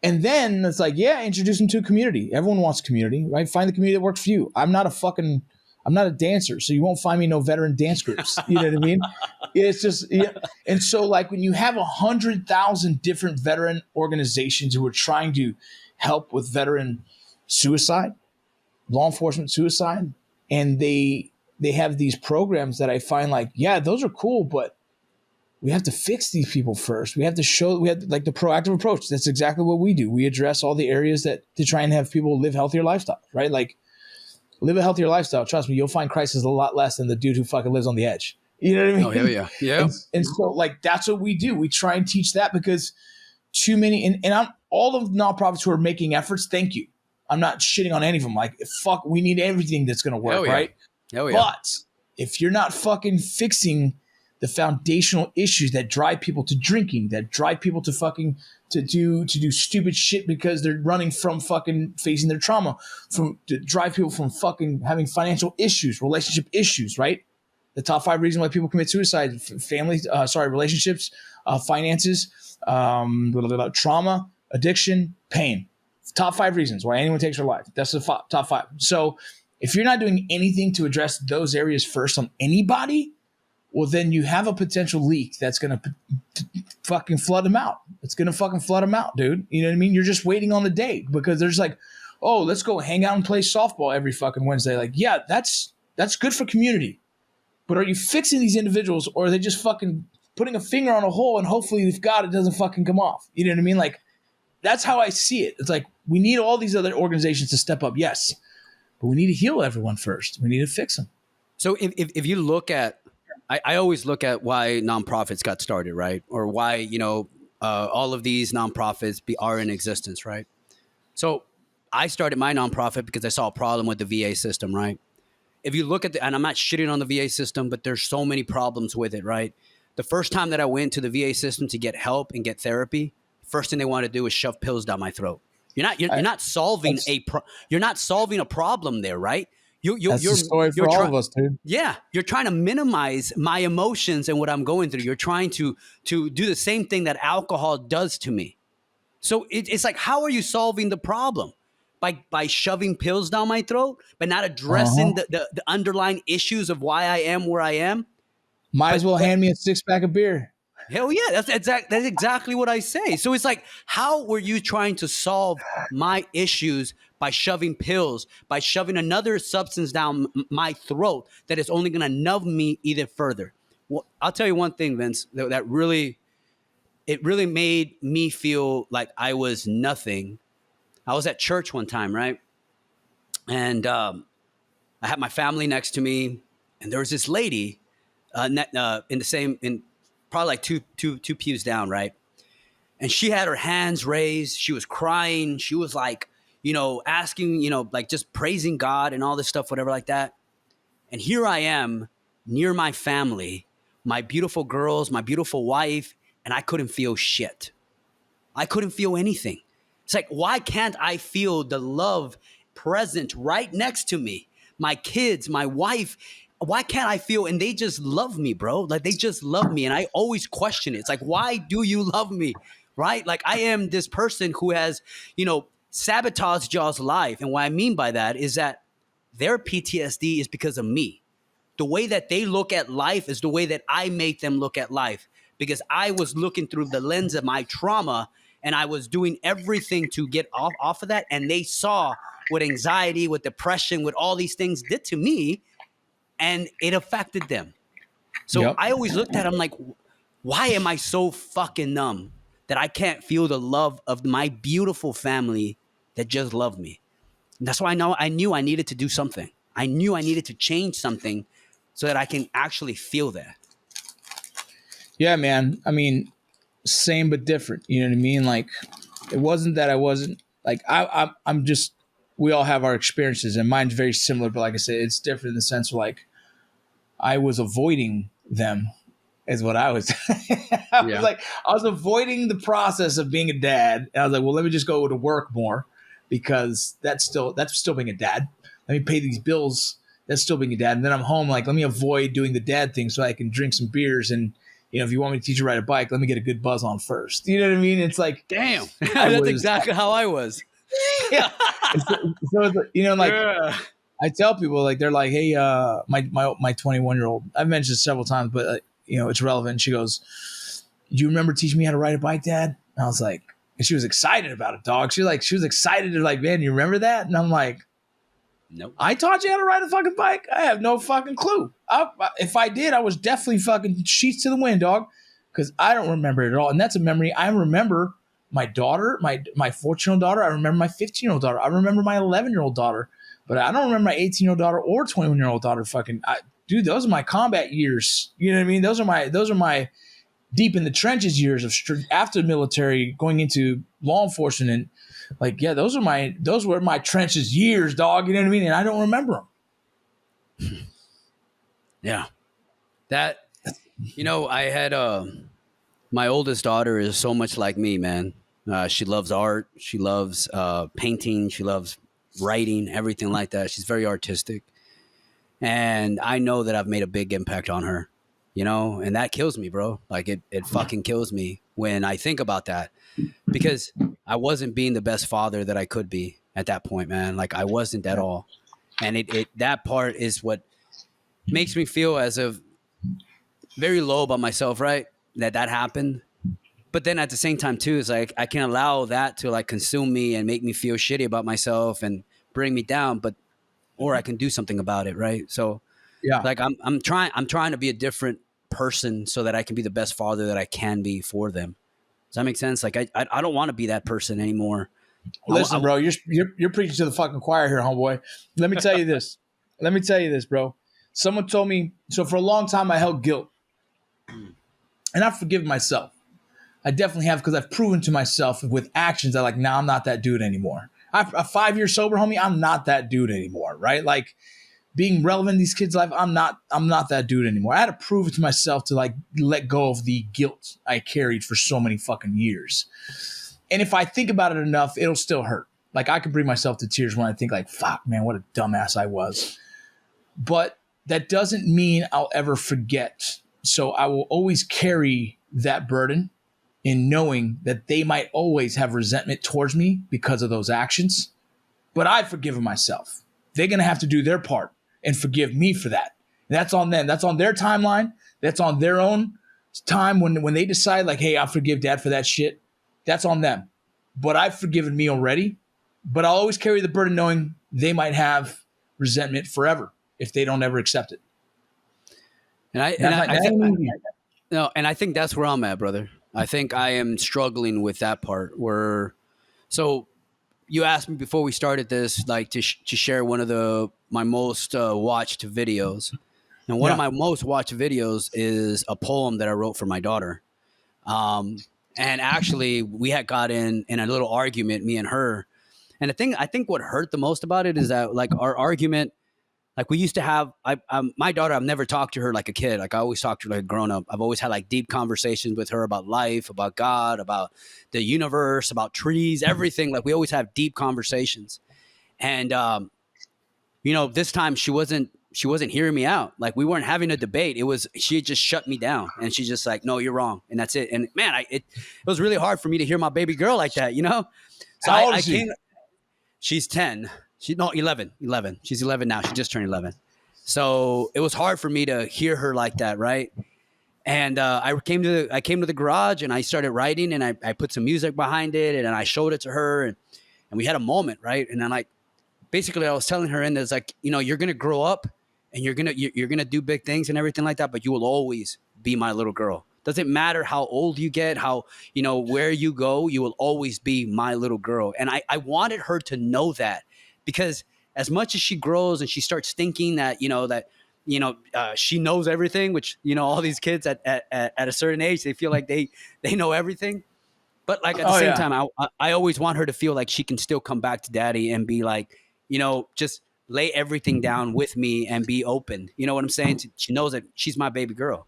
And then it's like, introduce them to a community. Everyone wants community, right? Find the community that works for you. I'm not a dancer, so you won't find me no veteran dance groups. You know what I mean? It's just, And so like when you have 100,000 different veteran organizations who are trying to help with veteran suicide, law enforcement suicide, and they have these programs that I find like, those are cool, but we have to fix these people first. We have like the proactive approach. That's exactly what we do. We address all the areas to try and have people live healthier lifestyles, right? Like, live a healthier lifestyle. Trust me, you'll find crisis a lot less than the dude who fucking lives on the edge. You know what I mean? Oh, hell yeah. Yeah. And so like, that's what we do. We try and teach that, because too many, and I'm all of the nonprofits who are making efforts. Thank you. I'm not shitting on any of them. Like, fuck, we need everything that's going to work, right? Hell yeah. But if you're not fucking fixing the foundational issues that drive people to drinking, that drive people to fucking to do stupid shit because they're running from fucking facing their trauma, to drive people from fucking having financial issues, relationship issues, right? The top 5 reasons why people commit suicide: relationships, finances, trauma, addiction, pain. Top 5 reasons why anyone takes their life. That's the top 5. So if you're not doing anything to address those areas first on anybody, well, then you have a potential leak that's going to fucking flood them out. It's going to fucking flood them out, dude. You know what I mean? You're just waiting on the day, because there's like, oh, let's go hang out and play softball every fucking Wednesday. Like, yeah, that's good for community. But are you fixing these individuals, or are they just fucking putting a finger on a hole and hopefully, if God, it doesn't fucking come off? You know what I mean? Like, that's how I see it. It's like, we need all these other organizations to step up. Yes. But we need to heal everyone first. We need to fix them. So if you look at, I always look at why nonprofits got started, right? Or why, all of these nonprofits are in existence, right? So I started my nonprofit because I saw a problem with the VA system, right? If you look at and I'm not shitting on the VA system, but there's so many problems with it, right? The first time that I went to the VA system to get help and get therapy, first thing they want to do is shove pills down my throat. You're not solving you're not solving a problem there, right? That's the story for all of us, dude. Yeah, you're trying to minimize my emotions and what I'm going through. You're trying to do the same thing that alcohol does to me. So it's like, how are you solving the problem? By shoving pills down my throat, but not addressing the underlying issues of why I am where I am? Might as well hand me a 6-pack of beer. Hell yeah, that's exactly what I say. So it's like, how were you trying to solve my issues by shoving pills, by shoving another substance down my throat that is only going to numb me even further? Well, I'll tell you one thing, Vince, that really made me feel like I was nothing. I was at church one time, right? And I had my family next to me, and there was this lady in probably like two pews down, right? And she had her hands raised. She was crying. She was like, asking, like just praising God and all this stuff, whatever like that. And here I am near my family, my beautiful girls, my beautiful wife, and I couldn't feel shit. I couldn't feel anything. It's like, why can't I feel the love present right next to me? My kids, my wife, why can't I feel? And they just love me, bro. Like, they just love me. And I always question it. It's like, why do you love me? Right? Like, I am this person who has, sabotaged y'all's life. And what I mean by that is that their PTSD is because of me. The way that they look at life is the way that I make them look at life, because I was looking through the lens of my trauma, and I was doing everything to get off of that. And they saw what anxiety, what depression, what all these things did to me, and it affected them. So I always looked at them like, why am I so fucking numb that I can't feel the love of my beautiful family that just love me? And that's why I knew I needed to do something. I knew I needed to change something so that I can actually feel that. Yeah, man. I mean, same but different. You know what I mean? Like, it wasn't that I wasn't like I'm just. We all have our experiences, and mine's very similar. But like I said, it's different in the sense of like I was avoiding them, is what I was. I was avoiding the process of being a dad. And I was like, well, let me just go to work more, because that's still being a dad. Let me pay these bills. That's still being a dad. And then I'm home. Like, let me avoid doing the dad thing so I can drink some beers and. If you want me to teach you to ride a bike, let me get a good buzz on first. You know what I mean? It's like, damn, that's exactly how I was. Yeah. I tell people, like, they're like, hey, my 21-year-old, I've mentioned it several times, but it's relevant. She goes, do you remember teaching me how to ride a bike, Dad? And I was like, and she was excited about it, dog. She was excited to like, man, you remember that? And I'm like, nope. I taught you how to ride a fucking bike? I have no fucking clue. If I did, I was definitely fucking sheets to the wind, dog, because I don't remember it at all. And that's a memory. I remember my daughter, my 14-year-old daughter. I remember my 15-year-old daughter. I remember my 11-year-old daughter. But I don't remember my 18-year-old daughter or 21-year-old daughter. Dude, those are my combat years. You know what I mean? Those are my deep in the trenches years of after the military, going into law enforcement, and like, yeah, those were my trenches years, dog. You know what I mean? And I don't remember them. Yeah, that I had my oldest daughter is so much like me, man. She loves art. She loves painting. She loves writing, everything like that. She's very artistic. And I know that I've made a big impact on her, and that kills me, bro. Like, it fucking kills me when I think about that, because I wasn't being the best father that I could be at that point, man. Like, I wasn't at all. And that part is what makes me feel as if very low about myself, right? That happened. But then at the same time too, it's like, I can allow that to like consume me and make me feel shitty about myself and bring me down, or I can do something about it. Right. So yeah, like I'm trying to be a different person so that I can be the best father that I can be for them. Does that make sense? Like, I don't want to be that person anymore. Listen, bro, you're preaching to the fucking choir here, homeboy. Let me tell you this. Bro. Someone told me, so for a long time I held guilt, and I've forgiven myself. I definitely have, because I've proven to myself with actions that, like, now I'm not that dude anymore. I'm 5 years sober, homie. I'm not that dude anymore, right? Like, being relevant in these kids' life, I'm not that dude anymore. I had to prove it to myself to like let go of the guilt I carried for so many fucking years. And if I think about it enough, it'll still hurt. Like I could bring myself to tears when I think like, fuck, man, what a dumbass I was. But that doesn't mean I'll ever forget. So I will always carry that burden in knowing that they might always have resentment towards me because of those actions. But I've forgiven myself. They're going to have to do their part and forgive me for that. And that's on them. That's on their timeline. That's on their own time when they decide like, hey, I'll forgive dad for that shit. That's on them. But I've forgiven me already. But I'll always carry the burden knowing they might have resentment forever if they don't ever accept it. And I think that's where I'm at, brother. I think I am struggling with that part where, so you asked me before we started this, like to share one of my most watched videos. And one of my most watched videos is a poem that I wrote for my daughter. And actually we had got in a little argument, me and her. And I think what hurt the most about it is that like our argument, like we used to have, my daughter, I've never talked to her like a kid. Like I always talked to her like a grown up. I've always had like deep conversations with her about life, about God, about the universe, about trees, everything. Like we always have deep conversations. And, this time she wasn't hearing me out. Like we weren't having a debate. She had just shut me down and she's just like, no, you're wrong. And that's it. And man, it was really hard for me to hear my baby girl like that, So How old is she? She's 10. 11. She's 11 now. She just turned 11. So it was hard for me to hear her like that, right? And I came to the garage and I started writing and I put some music behind it and I showed it to her and we had a moment, right? And then like basically I was telling her, and it's like, you're gonna grow up and you're gonna do big things and everything like that, but you will always be my little girl. Doesn't matter how old you get, how, where you go, you will always be my little girl. And I wanted her to know that, because as much as she grows and she starts thinking that, she knows everything, which, all these kids at a certain age, they feel like they know everything. But like at the same time, I always want her to feel like she can still come back to daddy and be like, just lay everything down with me and be open. You know what I'm saying? She knows that she's my baby girl.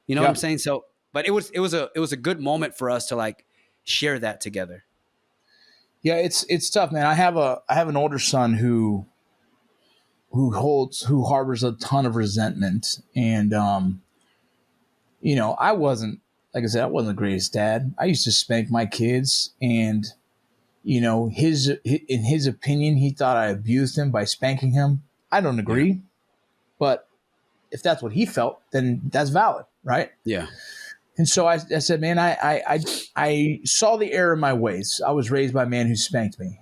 You know what I'm saying? So, but it was a good moment for us to like share that together. Yeah, it's tough, man. I have an older son who harbors a ton of resentment, and I wasn't, like I said, I wasn't the greatest dad. I used to spank my kids, and in his opinion, he thought I abused him by spanking him. I don't agree, but if that's what he felt, then that's valid, right? Yeah. And so I said, man, I saw the error in my ways. I was raised by a man who spanked me.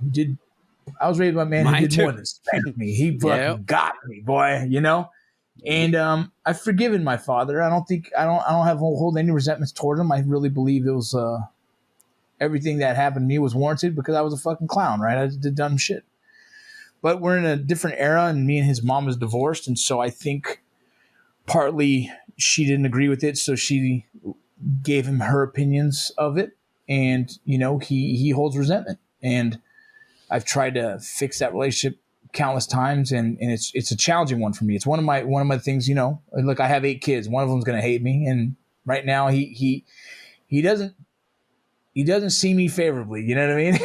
I was raised by a man who did more than spank me. He fucking got me, boy, And I've forgiven my father. I don't hold any resentments toward him. I really believe it was everything that happened to me was warranted because I was a fucking clown, right? I did dumb shit. But we're in a different era, and me and his mom is divorced, and so I think partly she didn't agree with it, so she gave him her opinions of it, and he holds resentment, and I've tried to fix that relationship countless times, and it's a challenging one for me. It's one of my things. Look, I have 8 kids. One of them's going to hate me, and right now he doesn't see me favorably. You know what I mean?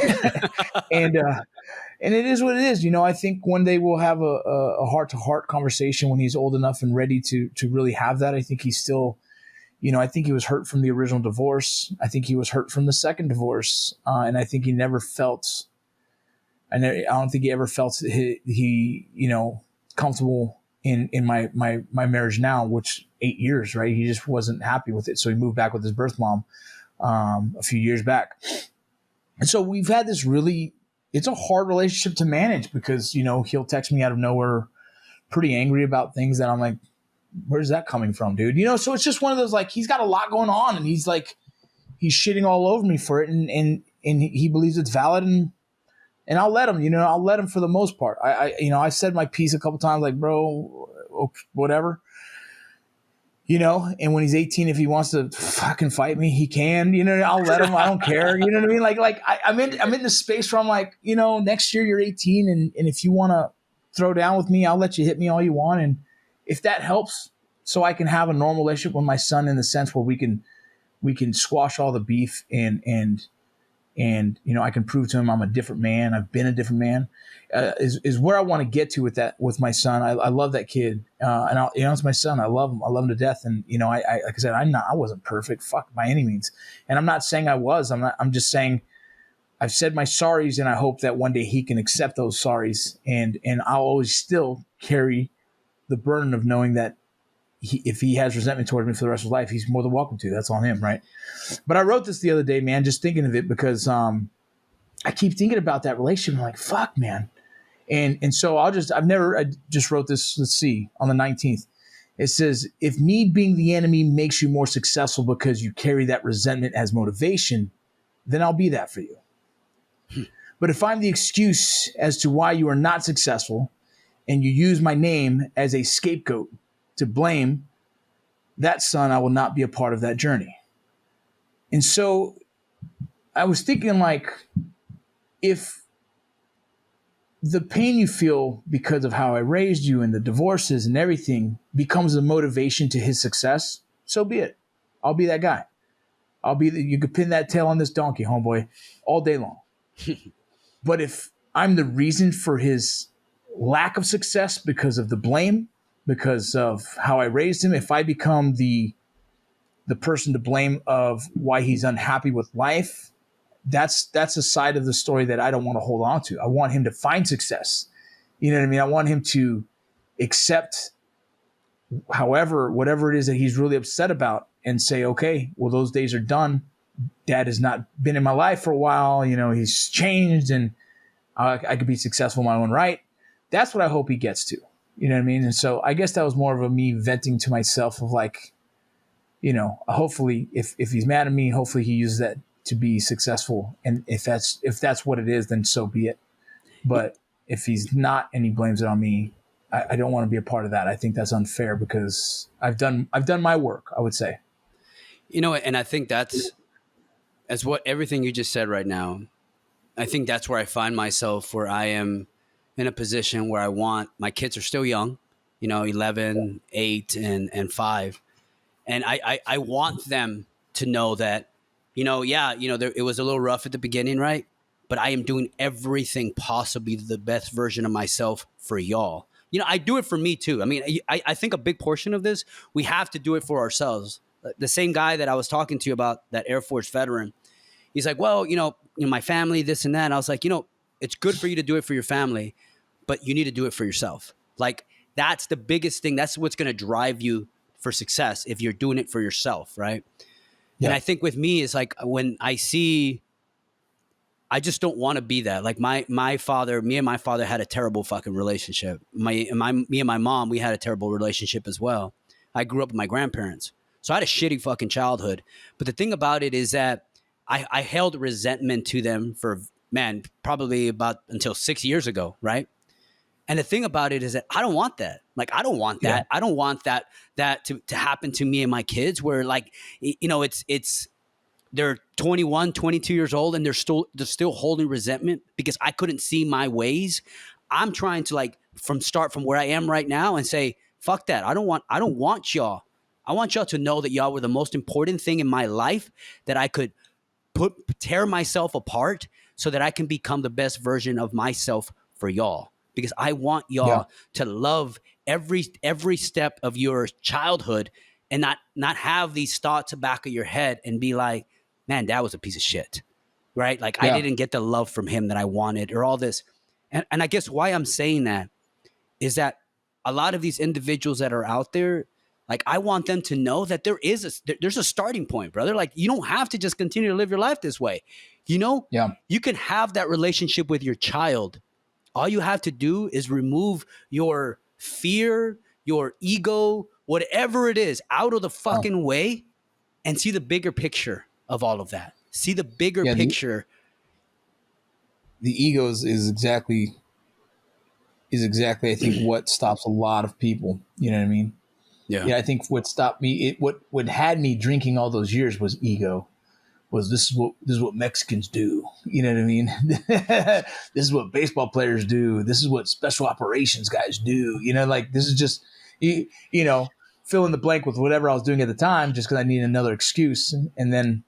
And it is what it is. I think one day we'll have a heart-to-heart conversation when he's old enough and ready to really have that. I think he's still, I think he was hurt from the original divorce. I think he was hurt from the second divorce. And I think he never felt, I don't think he ever felt he comfortable in my marriage now, which 8 years, right? He just wasn't happy with it. So he moved back with his birth mom a few years back. And so we've had this it's a hard relationship to manage because, he'll text me out of nowhere pretty angry about things that I'm like, where's that coming from, dude? So it's just one of those, like, he's got a lot going on and he's shitting all over me for it. And he believes it's valid and I'll let him, I'll let him for the most part. I said my piece a couple times, like, bro, whatever. And when he's 18, if he wants to fucking fight me, he can, I'll let him. I don't care. You know what I mean? I'm in the space where I'm like, next year you're 18. And if you want to throw down with me. I'll let you hit me all you want. And if that helps, so I can have a normal relationship with my son in the sense where we can squash all the beef and I can prove to him I'm a different man. I've been a different man. Is where I want to get to with that with my son. I love that kid, and it's my son. I love him. I love him to death. And I like I said, I wasn't perfect, fuck, by any means. And I'm not saying I was. I'm just saying I've said my sorries, and I hope that one day he can accept those sorries. And I'll always still carry the burden of knowing that if he has resentment towards me for the rest of his life, he's more than welcome to. That's on him, right? But I wrote this the other day, man, just thinking of it because I keep thinking about that relationship. I'm like, fuck, man. And so I just wrote this, let's see, on the 19th. It says, if me being the enemy makes you more successful because you carry that resentment as motivation, then I'll be that for you. But if I'm the excuse as to why you are not successful and you use my name as a scapegoat to blame, that son, I will not be a part of that journey. And so I was thinking, like, if the pain you feel because of how I raised you and the divorces and everything becomes a motivation to his success, so be it. I'll be that guy. You could pin that tail on this donkey, homeboy, all day long. But if I'm the reason for his lack of success because of the blame, because of how I raised him, if I become the person to blame of why he's unhappy with life, that's a side of the story that I don't want to hold on to. I want him to find success. You know what I mean? I want him to accept whatever it is that he's really upset about and say, okay, well, those days are done. Dad has not been in my life for a while. He's changed and I could be successful in my own right. That's what I hope he gets to. You know what I mean? And so I guess that was more of me venting to myself of like, hopefully if he's mad at me, hopefully he uses that to be successful. And if that's what it is, then so be it. But if he's not and he blames it on me, I don't want to be a part of that. I think that's unfair because I've done my work, I would say. And I think that's what everything you just said right now. I think that's where I find myself, where I am in a position where I want, my kids are still young, 11, 8, and 5. And I want them to know that, it was a little rough at the beginning, right? But I am doing everything possibly the best version of myself for y'all. I do it for me too. I mean, I think a big portion of this, we have to do it for ourselves. The same guy that I was talking to you about, that Air Force veteran, he's like, well, my family, this and that. And I was like, it's good for you to do it for your family, but you need to do it for yourself. Like, that's the biggest thing. That's what's going to drive you for success if you're doing it for yourself, right? Yeah. And I think with me is like when I just don't want to be that. Like me and my father had a terrible fucking relationship. Me and my mom, we had a terrible relationship as well. I grew up with my grandparents. So I had a shitty fucking childhood. But the thing about it is that I held resentment to them for, probably about until 6 years ago, right? And the thing about it is that I don't want that. Like, I don't want that. Yeah. I don't want that to happen to me and my kids where, like, it's they're 21, 22 years old and they're still holding resentment because I couldn't see my ways. I'm trying to, like, start from where I am right now and say, fuck that. I don't want y'all. I want y'all to know that y'all were the most important thing in my life, that I could tear myself apart so that I can become the best version of myself for y'all. Because I want y'all to love every step of your childhood and not have these thoughts back of your head and be like, man, Dad was a piece of shit, right? Like, I didn't get the love from him that I wanted, or all this. And I guess why I'm saying that is that a lot of these individuals that are out there, like, I want them to know that there's a starting point, brother. Like, you don't have to just continue to live your life this way. You can have that relationship with your child. All you have to do is remove your fear, your ego, whatever it is, out of the fucking way, and see the bigger picture of all of that. See the bigger picture. The egos is exactly, I think, what stops a lot of people. You know what I mean? Yeah. I think what stopped me, what had me drinking all those years was ego. was this is what Mexicans do. You know what I mean? This is what baseball players do. This is what special operations guys do. You know, like this is just you know, fill in the blank with whatever I was doing at the time, just because I needed another excuse. And then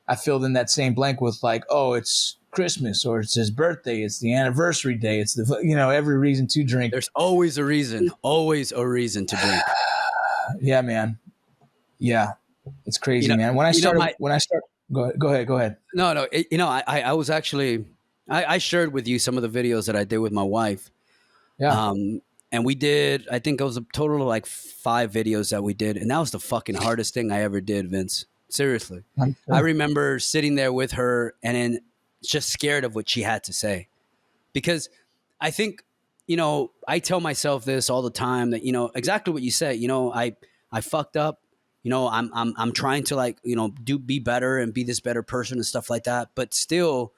I filled in that same blank with like, oh, it's Christmas, or it's his birthday, it's the anniversary day, it's the, you know, every reason to drink. There's always a reason to drink. Yeah, man. Yeah, it's crazy, You know, man. When I go ahead. No. I was actually, I shared with you some of the videos that I did with my wife. Yeah. And we did, I think it was a total of like 5 videos that we did. And that was the fucking hardest thing I ever did, Vince. Seriously. Sure. I remember sitting there with her and then just scared of what she had to say. Because I think, you know, I tell myself this all the time that, you know, exactly what you said, you know, I fucked up. You know, I'm trying to like, you know, be better and be this better person and stuff like that. But still,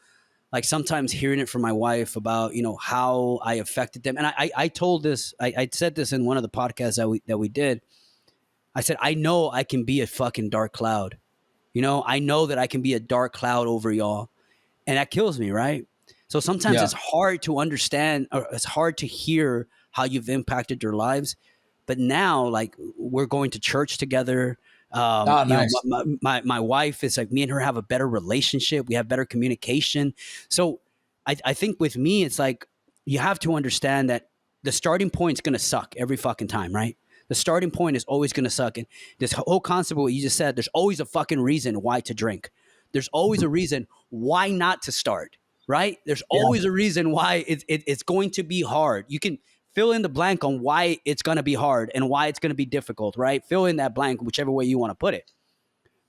like sometimes hearing it from my wife about, you know, how I affected them. And I told this, I said this in one of the podcasts that we did. I said, I know I can be a fucking dark cloud. You know, I know that I can be a dark cloud over y'all. And that kills me, right? So sometimes it's hard to understand, or it's hard to hear how you've impacted their lives. But now, like, we're going to church together. Nice. You know, my wife is like, me and her have a better relationship. We have better communication. So I think with me, it's like, you have to understand that the starting point is going to suck every fucking time, right? The starting point is always going to suck. And this whole concept of what you just said, there's always a fucking reason why to drink. There's always a reason why not to start, right? There's always a reason why it's going to be hard. You can fill in the blank on why it's going to be hard and why it's going to be difficult, right? Fill in that blank whichever way you want to put it.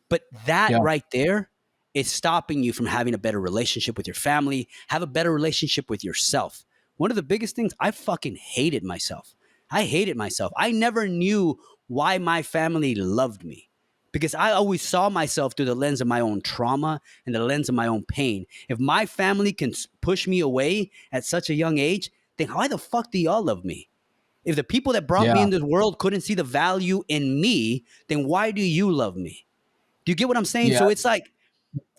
But that right there is stopping you from having a better relationship with your family, have a better relationship with yourself. One of the biggest things, I fucking hated myself. I hated myself. I never knew why my family loved me because I always saw myself through the lens of my own trauma and the lens of my own pain. If my family can push me away at such a young age, then why the fuck do y'all love me? If the people that brought me in this world couldn't see the value in me, then why do you love me? Do you get what I'm saying? Yeah. So it's like,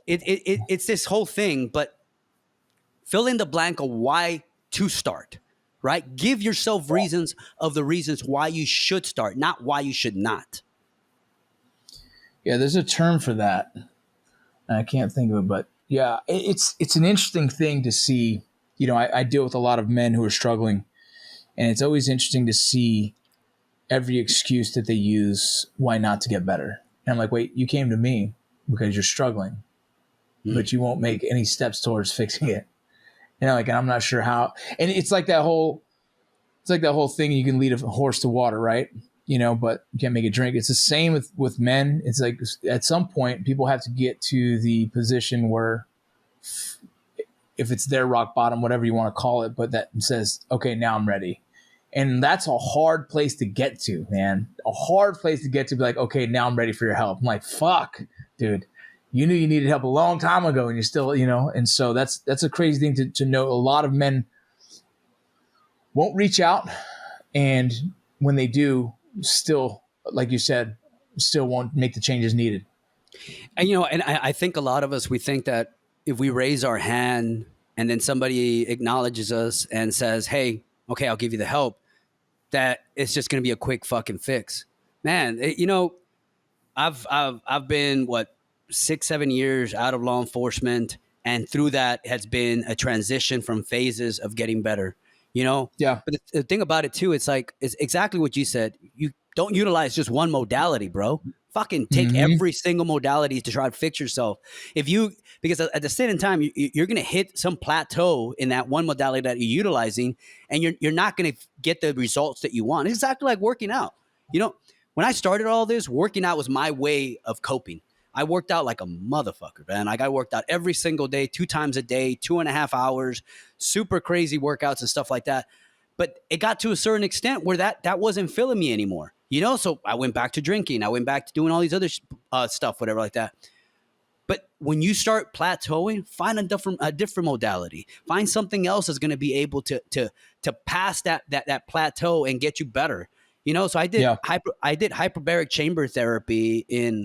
it's this whole thing, but fill in the blank of why to start, right? Give yourself reasons of the reasons why you should start, not why you should not. Yeah, there's a term for that. I can't think of it, but yeah, it's an interesting thing to see. You know, I deal with a lot of men who are struggling, and it's always interesting to see every excuse that they use why not to get better. And I'm like, wait, you came to me because you're struggling, but you won't make any steps towards fixing it. You know, like, and I'm not sure how. And it's like that whole thing. You can lead a horse to water, right? You know, but you can't make it drink. It's the same with men. It's like at some point people have to get to the position where, if it's their rock bottom, whatever you want to call it, but that says, okay, now I'm ready. And that's a hard place to get to, man. A hard place to get to, be like, okay, now I'm ready for your help. I'm like, fuck, dude. You knew you needed help a long time ago, and you're still, you know. And so that's a crazy thing to know. A lot of men won't reach out, and when they do, still, like you said, still won't make the changes needed. And, you know, and I think a lot of us, we think that if we raise our hand and then somebody acknowledges us and says, hey, okay, I'll give you the help, that it's just going to be a quick fucking fix. Man, you know, I've been, 6-7 years out of law enforcement. And through that has been a transition from phases of getting better, you know? Yeah. But the thing about it too, it's like, it's exactly what you said. You don't utilize just one modality, bro. Fucking take every single modality to try to fix yourself. Because at the same time, you're going to hit some plateau in that one modality that you're utilizing, and you're not going to get the results that you want. It's exactly like working out. You know, when I started all this, working out was my way of coping. I worked out like a motherfucker, man. Like I worked out every single day, 2 times a day, 2.5 hours, super crazy workouts and stuff like that. But it got to a certain extent where that wasn't filling me anymore. You know, so I went back to drinking. I went back to doing all these other stuff, whatever like that. But when you start plateauing, find a different modality. Find something else that's going to be able to pass that plateau and get you better. You know, so I did hyperbaric chamber therapy in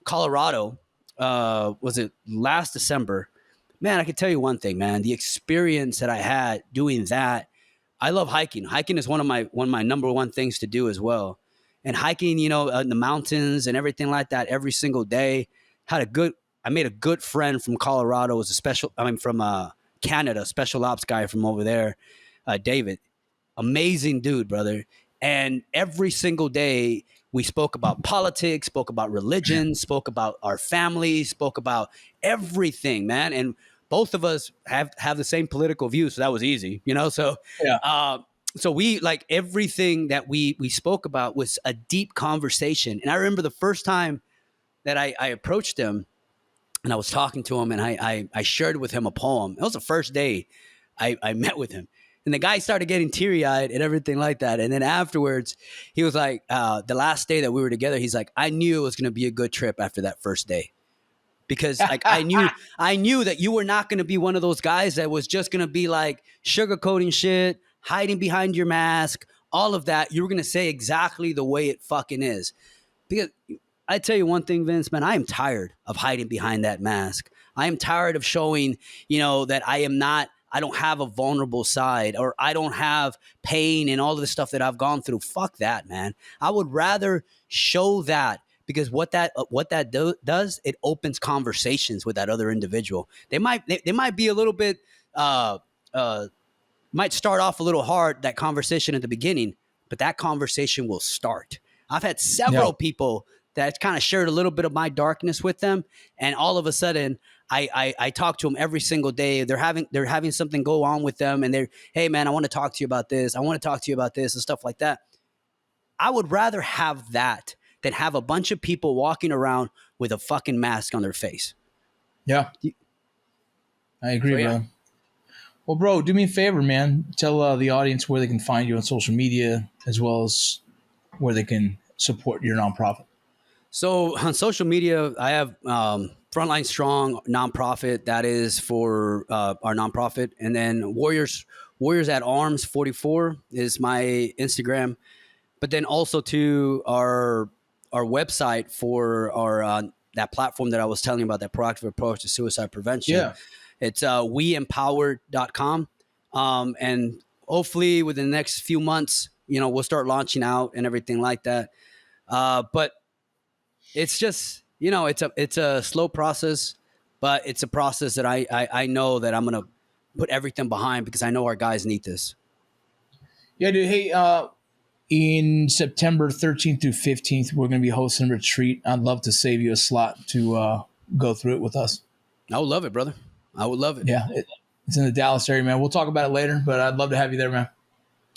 Colorado, was it last December? Man, I can tell you one thing, man. The experience that I had doing that, I love hiking. Hiking is one of my number one things to do as well. And hiking, you know, in the mountains and everything like that every single day. I made a good friend from Colorado. Was from Canada, special ops guy from over there, David. Amazing dude, brother. And every single day we spoke about politics, spoke about religion, spoke about our family, spoke about everything, man. And both of us have the same political views, so that was easy, you know. So, Yeah. so we like everything that we spoke about was a deep conversation. And I remember the first time that I approached him and I was talking to him, and I shared with him a poem. It was the first day I met with him. And the guy started getting teary-eyed and everything like that. And then afterwards, he was like, the last day that we were together, he's like, I knew it was going to be a good trip after that first day. Because like I knew that you were not going to be one of those guys that was just going to be like sugarcoating shit, hiding behind your mask, all of that. You were going to say exactly the way it fucking is. Because I tell you one thing, Vince, man, I am tired of hiding behind that mask. I am tired of showing, you know, that I don't have a vulnerable side, or I don't have pain and all of the stuff that I've gone through. Fuck that, man. I would rather show that, because what that does, it opens conversations with that other individual. They might be a little bit, might start off a little hard, that conversation at the beginning, but that conversation will start. I've had several people that kind of shared a little bit of my darkness with them, and all of a sudden I talk to them every single day. They're having something go on with them, and they're, hey man, I want to talk to you about this. I want to talk to you about this and stuff like that. I would rather have that than have a bunch of people walking around with a fucking mask on their face. Yeah. I agree, bro. Well, bro, do me a favor, man. Tell the audience where they can find you on social media, as well as where they can support your nonprofit. So on social media, I have Frontline Strong nonprofit. That is for our nonprofit. And then Warriors at Arms 44 is my Instagram. But then also to our website for our that platform that I was telling you about, that proactive approach to suicide prevention. Yeah. It's weempowered.com. And hopefully within the next few months, you know, we'll start launching out and everything like that. But it's just, you know, it's a slow process, but it's a process that I know that I'm going to put everything behind, because I know our guys need this. Yeah, dude. Hey, in September 13th through 15th, we're going to be hosting a retreat. I'd love to save you a slot to go through it with us. I would love it, brother. I would love it. Yeah, it's in the Dallas area, man. We'll talk about it later, but I'd love to have you there, man.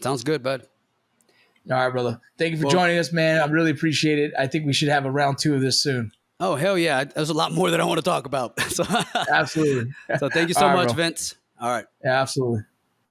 Sounds good, bud. All right, brother. Thank you for joining us, man. I really appreciate it. I think we should have a round 2 of this soon. Oh, hell yeah. There's a lot more that I want to talk about. So, Absolutely. so thank you so much, bro. Vince. All right. Yeah, absolutely.